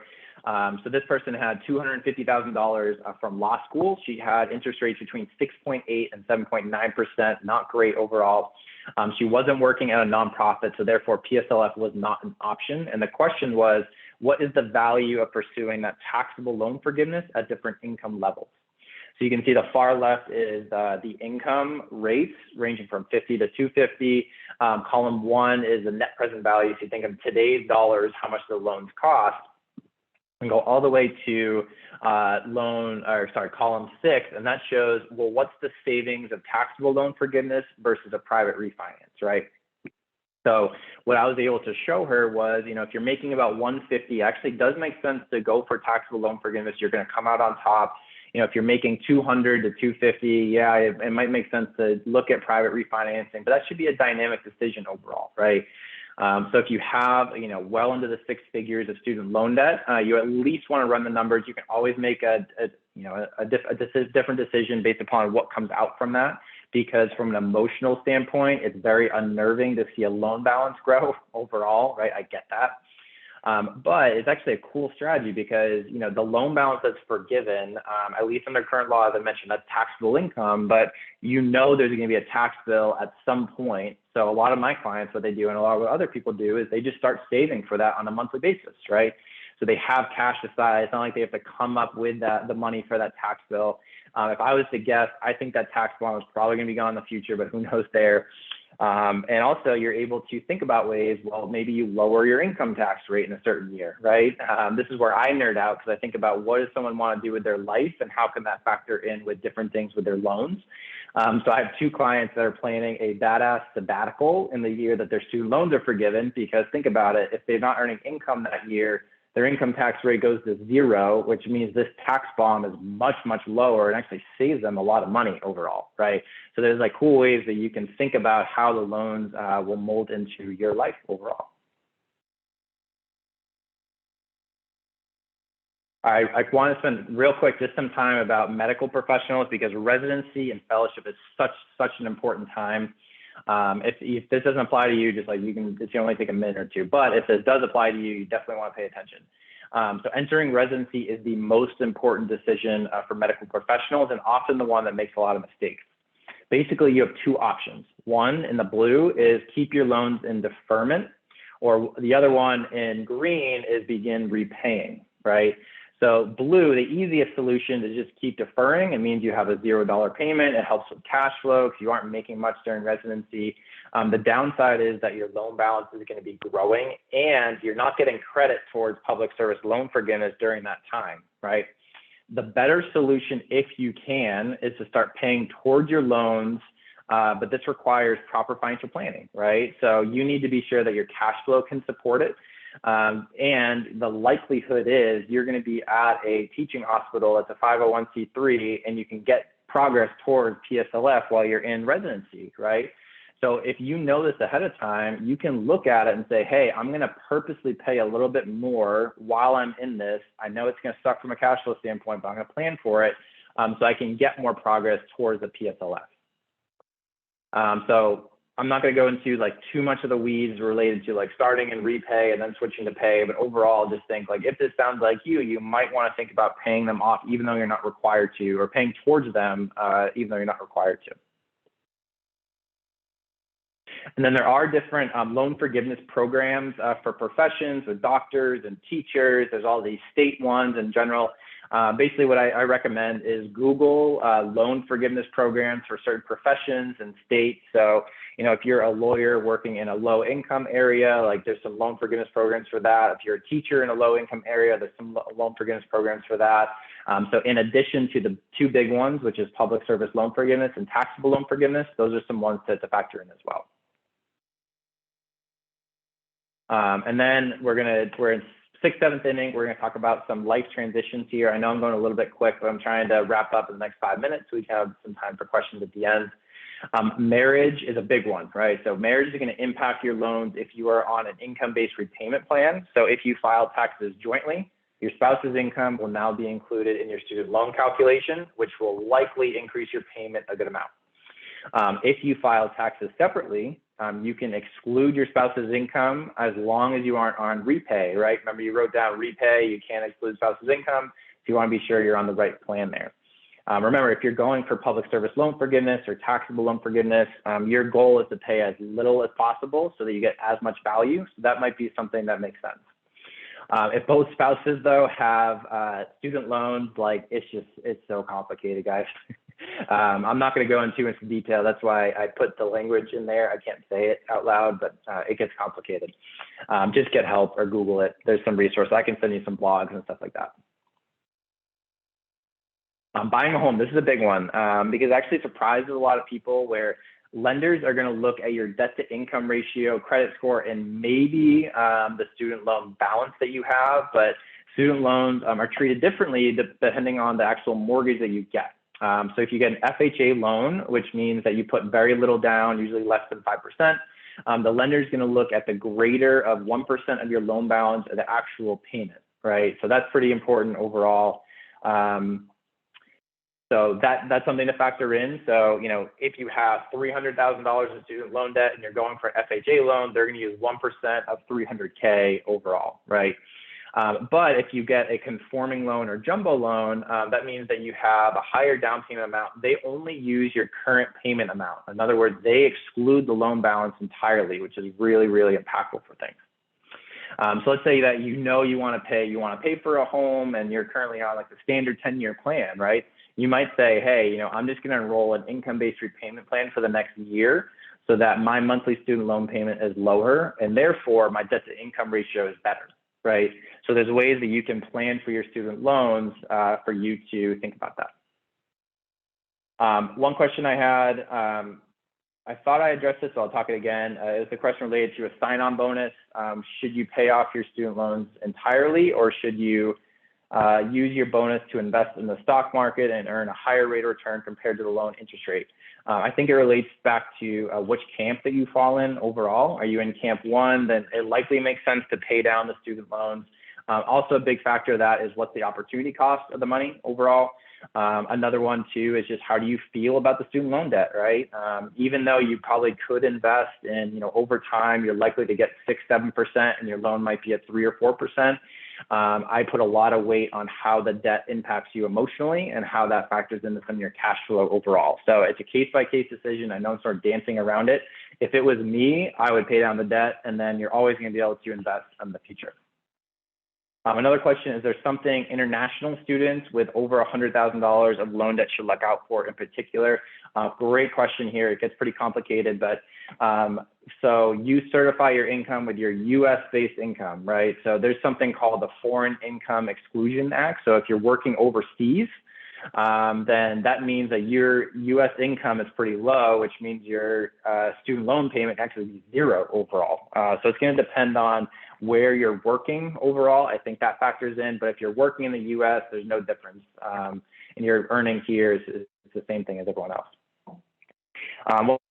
So this person had $250,000 from law school. She had interest rates between 6.8 and 7.9%, not great overall. She wasn't working at a nonprofit, so therefore PSLF was not an option. And the question was, what is the value of pursuing that taxable loan forgiveness at different income levels? So you can see the far left is the income rates ranging from 50 to 250. Column 1 is the net present value. So you think of today's dollars, how much the loans cost, and go all the way to column 6, and that shows, well, what's the savings of taxable loan forgiveness versus a private refinance, right? So what I was able to show her was, if you're making about 150, actually does make sense to go for taxable loan forgiveness. You're going to come out on top. If you're making 200 to 250, yeah, it might make sense to look at private refinancing, but that should be a dynamic decision overall, right? So if you have, well into the 6 figures of student loan debt, you at least want to run the numbers. You can always make a different decision based upon what comes out from that, because from an emotional standpoint, it's very unnerving to see a loan balance grow overall, right? I get that. But it's actually a cool strategy because, the loan balance that's forgiven, at least under current law, as I mentioned, that's taxable income, but there's going to be a tax bill at some point. So a lot of my clients, what they do, and a lot of what other people do, is they just start saving for that on a monthly basis, right? So they have cash aside. It's not like they have to come up with the money for that tax bill. If I was to guess, I think that tax bond is probably going to be gone in the future, but who knows there. And also you're able to think about ways, well, maybe you lower your income tax rate in a certain year, right? This is where I nerd out, because I think about what does someone want to do with their life and how can that factor in with different things with their loans. So I have 2 clients that are planning a badass sabbatical in the year that their student loans are forgiven, because think about it, if they're not earning income that year, their income tax rate goes to 0, which means this tax bomb is much, much lower and actually saves them a lot of money overall, right? So there's cool ways that you can think about how the loans will mold into your life overall. I want to spend real quick just some time about medical professionals, because residency and fellowship is such an important time. If this doesn't apply to you, just it's only take a minute or 2. But if this does apply to you, you definitely want to pay attention. So entering residency is the most important decision for medical professionals, and often the one that makes a lot of mistakes. Basically, you have 2 options. One in the blue is keep your loans in deferment, or the other one in green is begin repaying, right? So blue, the easiest solution is just keep deferring. It means you have a $0 payment. It helps with cash flow because you aren't making much during residency. The downside is that your loan balance is going to be growing, and you're not getting credit towards public service loan forgiveness during that time, right? The better solution, if you can, is to start paying towards your loans, but this requires proper financial planning, right? So you need to be sure that your cash flow can support it. And the likelihood is you're going to be at a teaching hospital that's a 501c3, and you can get progress towards PSLF while you're in residency, right? So if you know this ahead of time, you can look at it and say, hey, I'm going to purposely pay a little bit more while I'm in this. I know it's going to suck from a cash flow standpoint, but I'm going to plan for it so I can get more progress towards the PSLF. So I'm not going to go into too much of the weeds related to starting and repay and then switching to pay, but overall just think if this sounds like you might want to think about paying them off even though you're not required to, or paying towards them even though you're not required to. And then there are different loan forgiveness programs for professions with doctors and teachers. There's all these state ones in general. Basically, what I recommend is Google loan forgiveness programs for certain professions and states. So, if you're a lawyer working in a low income area, like there's some loan forgiveness programs for that. If you're a teacher in a low income area, there's some loan forgiveness programs for that. So in addition to the two big ones, which is public service loan forgiveness and taxable loan forgiveness, those are some ones to factor in as well. And then we're in sixth, seventh inning. We're going to talk about some life transitions here. I know I'm going a little bit quick, but I'm trying to wrap up in the next 5 minutes so we can have some time for questions at the end. Marriage is a big one, right? So marriage is going to impact your loans if you are on an income-based repayment plan. So if you file taxes jointly, your spouse's income will now be included in your student loan calculation, which will likely increase your payment a good amount. If you file taxes separately, you can exclude your spouse's income as long as you aren't on repay, right? Remember, you wrote down repay, you can't exclude spouse's income. So you want to be sure you're on the right plan there. Remember, if you're going for public service loan forgiveness or taxable loan forgiveness, your goal is to pay as little as possible so that you get as much value. So that might be something that makes sense. If both spouses, though, have student loans, like it's so complicated, guys. I'm not going to go into too much detail. That's why I put the language in there. I can't say it out loud, but it gets complicated. Just get help or Google it. There's some resources. I can send you some blogs and stuff like that. Buying a home, this is a big one because actually it surprises a lot of people where lenders are going to look at your debt to income ratio, credit score, and maybe the student loan balance that you have, but student loans are treated differently depending on the actual mortgage that you get. So if you get an FHA loan, which means that you put very little down, usually less than 5%, the lender is going to look at the greater of 1% of your loan balance and the actual payment, right? So that's pretty important overall. So that's something to factor in. So, if you have $300,000 in student loan debt and you're going for an FHA loan, they're going to use 1% of $300K overall, right? But if you get a conforming loan or jumbo loan, that means that you have a higher down payment amount. They only use your current payment amount. In other words, they exclude the loan balance entirely, which is really, really impactful for things. So let's say that you want to pay for a home and you're currently on like the standard 10-year plan, right? You might say, hey, I'm just going to enroll an income-based repayment plan for the next year so that my monthly student loan payment is lower and therefore my debt to income ratio is better, right? So there's ways that you can plan for your student loans for you to think about that. One question I had, I thought I addressed this, so I'll talk it again. It was the question related to a sign-on bonus. Should you pay off your student loans entirely, or should you use your bonus to invest in the stock market and earn a higher rate of return compared to the loan interest rate? I think it relates back to which camp that you fall in overall. Are you in camp one? Then it likely makes sense to pay down the student loans. Also, a big factor of that is what's the opportunity cost of the money overall. Another one too is just how do you feel about the student loan debt, right? Even though you probably could invest in, over time, you're likely to get 6-7% and your loan might be at 3 or 4%. I put a lot of weight on how the debt impacts you emotionally and how that factors into some of your cash flow overall. So it's a case-by-case decision. I know I'm sort of dancing around it. If it was me, I would pay down the debt, and then you're always going to be able to invest in the future. Another question, is there something international students with over $100,000 of loan debt should look out for in particular? Great question here. It gets pretty complicated, but so you certify your income with your US-based income, right? So there's something called the Foreign Income Exclusion Act. So if you're working overseas, then that means that your US income is pretty low, which means your student loan payment can actually be zero overall. So it's going to depend on where you're working overall. I think that factors in, but if you're working in the US, there's no difference. And your earnings here is the same thing as everyone else.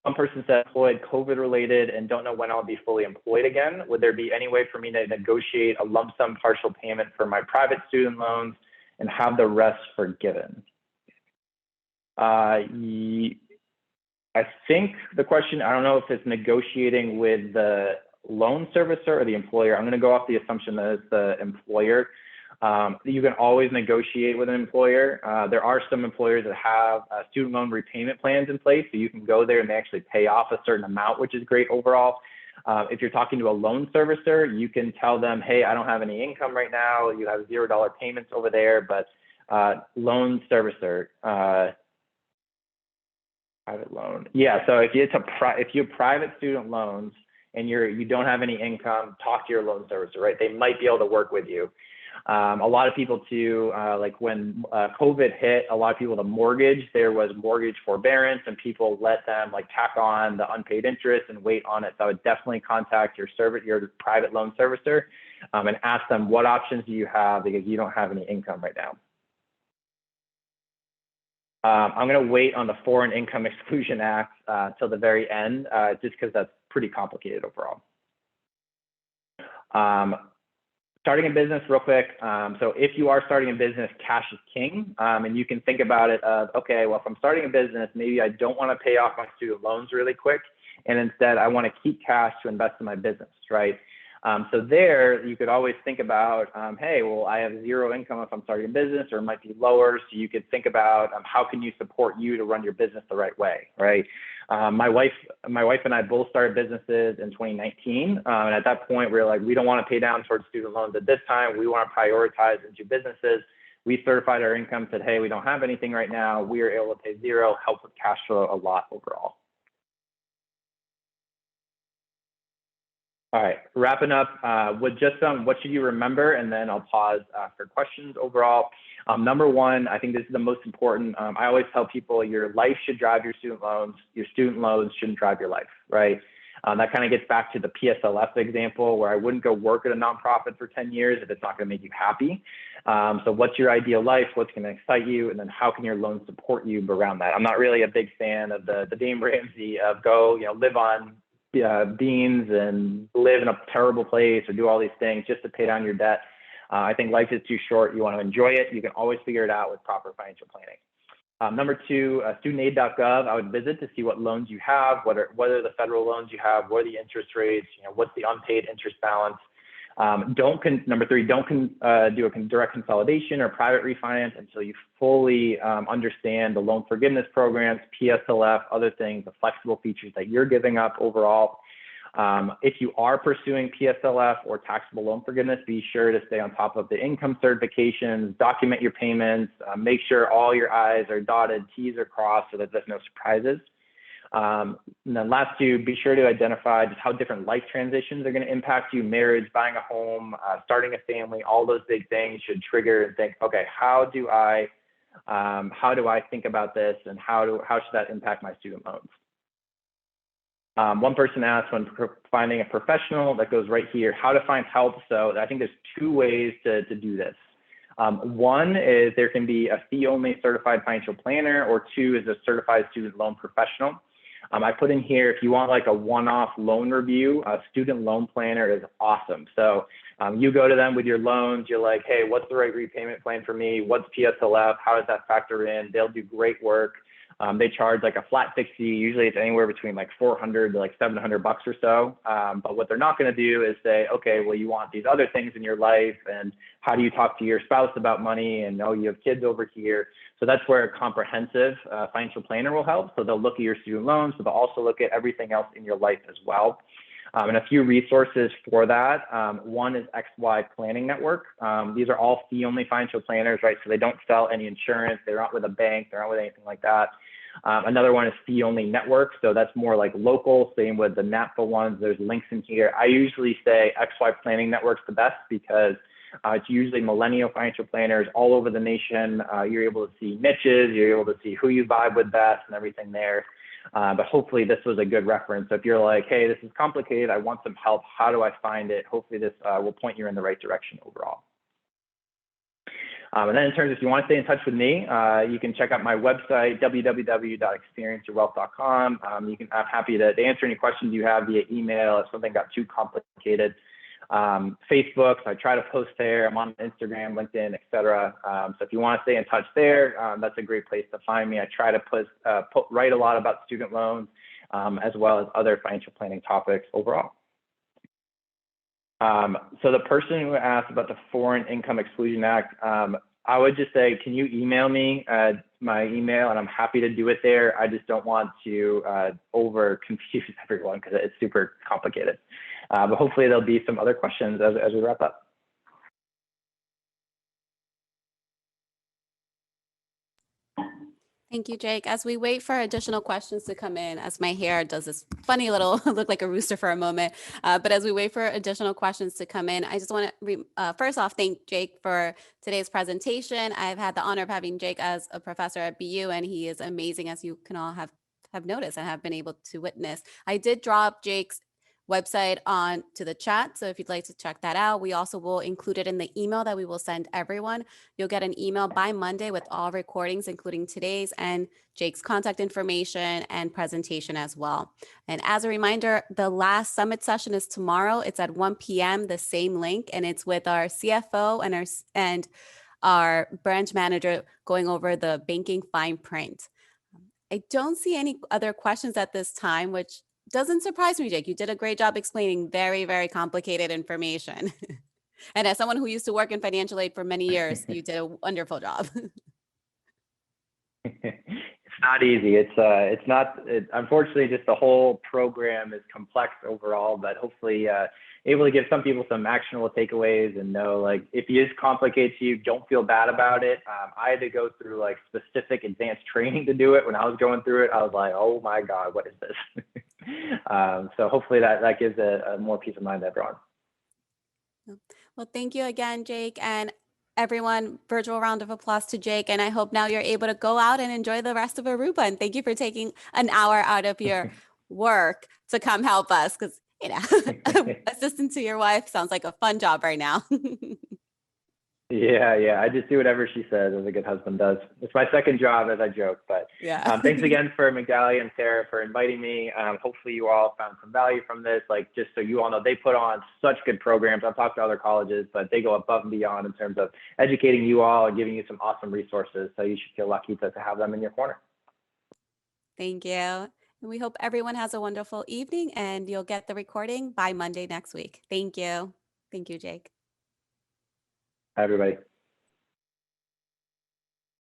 One person said employed COVID related and don't know when I'll be fully employed again. Would there be any way for me to negotiate a lump sum partial payment for my private student loans and have the rest forgiven? I think the question, I don't know if it's negotiating with the loan servicer or the employer. I'm going to go off the assumption that it's the employer. You can always negotiate with an employer. There are some employers that have student loan repayment plans in place, so you can go there and they actually pay off a certain amount, which is great overall. If you're talking to a loan servicer, you can tell them, hey, I don't have any income right now. You have $0 payments over there, but loan servicer. Private loan. Yeah, so if you have private student loans and you don't have any income, talk to your loan servicer, right? They might be able to work with you. A lot of people too, like when COVID hit, a lot of people, there was mortgage forbearance and people let them like tack on the unpaid interest and wait on it. So I would definitely contact your private loan servicer and ask them what options do you have because you don't have any income right now. I'm going to wait on the Foreign Income Exclusion Act till the very end, just because that's pretty complicated overall. Starting a business real quick. So if you are starting a business, cash is king. And you can think about it of, okay, well, if I'm starting a business, maybe I don't want to pay off my student loans really quick. And instead, I want to keep cash to invest in my business, right? So there, you could always think about, hey, well, I have zero income if I'm starting a business, or it might be lower. So you could think about how can you support you to run your business the right way, right? My wife and I both started businesses in 2019. And at that point, we were like, we don't want to pay down towards student loans at this time. We want to prioritize into businesses. We certified our income, said, hey, we don't have anything right now. We are able to pay zero, help with cash flow a lot overall. All right, wrapping up with just some, what should you remember? And then I'll pause for questions overall. Number one, I think this is the most important. I always tell people your life should drive your student loans. Your student loans shouldn't drive your life, right? That kind of gets back to the PSLF example where I wouldn't go work at a nonprofit for 10 years if it's not going to make you happy. So what's your ideal life? What's going to excite you? And then how can your loans support you around that? I'm not really a big fan of the Dave Ramsey of go, live on beans and live in a terrible place or do all these things just to pay down your debt. I think life is too short. You want to enjoy it. You can always figure it out with proper financial planning. Number two, studentaid.gov. I would visit to see what loans you have, what are the federal loans you have, what are the interest rates, what's the unpaid interest balance. Number three, don't do a direct consolidation or private refinance until you fully understand the loan forgiveness programs, PSLF, other things, the flexible features that you're giving up overall. If you are pursuing PSLF or taxable loan forgiveness, be sure to stay on top of the income certifications, document your payments, make sure all your I's are dotted, T's are crossed so that there's no surprises. And then last two, be sure to identify just how different life transitions are going to impact you, marriage, buying a home, starting a family, all those big things should trigger and think, okay, how do I think about this and how should that impact my student loans? One person asked when finding a professional, that goes right here, how to find help. So I think there's two ways to do this. One is there can be a fee-only certified financial planner, or two is a certified student loan professional. I put in here, if you want like a one-off loan review, a student loan planner is awesome. So you go to them with your loans, you're like, hey, what's the right repayment plan for me? What's PSLF? How does that factor in? They'll do great work. They charge like a flat fixed fee. Usually it's anywhere between like $400 to like $700 or so. But what they're not going to do is say, okay, well, you want these other things in your life, and how do you talk to your spouse about money? And oh, you have kids over here. So that's where a comprehensive financial planner will help. So they'll look at your student loans, but they'll also look at everything else in your life as well. And a few resources for that. One is XY Planning Network. These are all fee-only financial planners, right? So they don't sell any insurance. They're not with a bank. They're not with anything like that. Another one is Fee-Only Network. So that's more like local, same with the NAPFA ones. There's links in here. I usually say XY Planning Network's the best because it's usually millennial financial planners all over the nation. You're able to see niches, you're able to see who you vibe with best and everything there. But hopefully this was a good reference. So if you're like, hey, this is complicated, I want some help, how do I find it? Hopefully this will point you in the right direction overall. And then in terms of if you want to stay in touch with me, you can check out my website, www.experienceyourwealth.com. I'm happy to answer any questions you have via email if something got too complicated. Facebook, so I try to post there. I'm on Instagram, LinkedIn, etc. So if you want to stay in touch there, that's a great place to find me. I try to write a lot about student loans as well as other financial planning topics overall. So the person who asked about the Foreign Income Exclusion Act, I would just say, can you email me my email, and I'm happy to do it there. I just don't want to over confuse everyone because it's super complicated. But hopefully there'll be some other questions as we wrap up. Thank you, Jake. As we wait for additional questions to come in, as my hair does this funny little look like a rooster for a moment, but as we wait for additional questions to come in, I just want to first off thank Jake for today's presentation. I've had the honor of having Jake as a professor at BU, and he is amazing, as you can all have noticed and have been able to witness. I did drop Jake's website on to the chat, so if you'd like to check that out, we also will include it in the email that we will send everyone. You'll get an email by Monday with all recordings, including today's and Jake's contact information and presentation as well. And as a reminder, the last summit session is tomorrow. It's at 1 p.m., the same link, and it's with our CFO and our branch manager going over the banking fine print. I don't see any other questions at this time, which doesn't surprise me, Jake. You did a great job explaining very, very complicated information. And as someone who used to work in financial aid for many years, you did a wonderful job. It's not easy. It's not, unfortunately, just the whole program is complex overall, but hopefully able to give some people some actionable takeaways and know, like, if it is complicated to you, don't feel bad about it. I had to go through like specific advanced training to do it. When I was going through it, I was like, oh my God, what is this? So hopefully that gives a more peace of mind to everyone. Well, thank you again, Jake, and everyone, virtual round of applause to Jake. And I hope now you're able to go out and enjoy the rest of Aruba. And thank you for taking an hour out of your work to come help us, because, you know, assistant to your wife sounds like a fun job right now. Yeah. I just do whatever she says, as a good husband does. It's my second job, as I joke. But yeah. Thanks again for Migdalia and Sarah for inviting me. Hopefully you all found some value from this. Like, just so you all know, they put on such good programs. I've talked to other colleges, but they go above and beyond in terms of educating you all and giving you some awesome resources. So you should feel lucky to have them in your corner. Thank you. And we hope everyone has a wonderful evening, and you'll get the recording by Monday next week. Thank you. Thank you, Jake. Hi, everybody.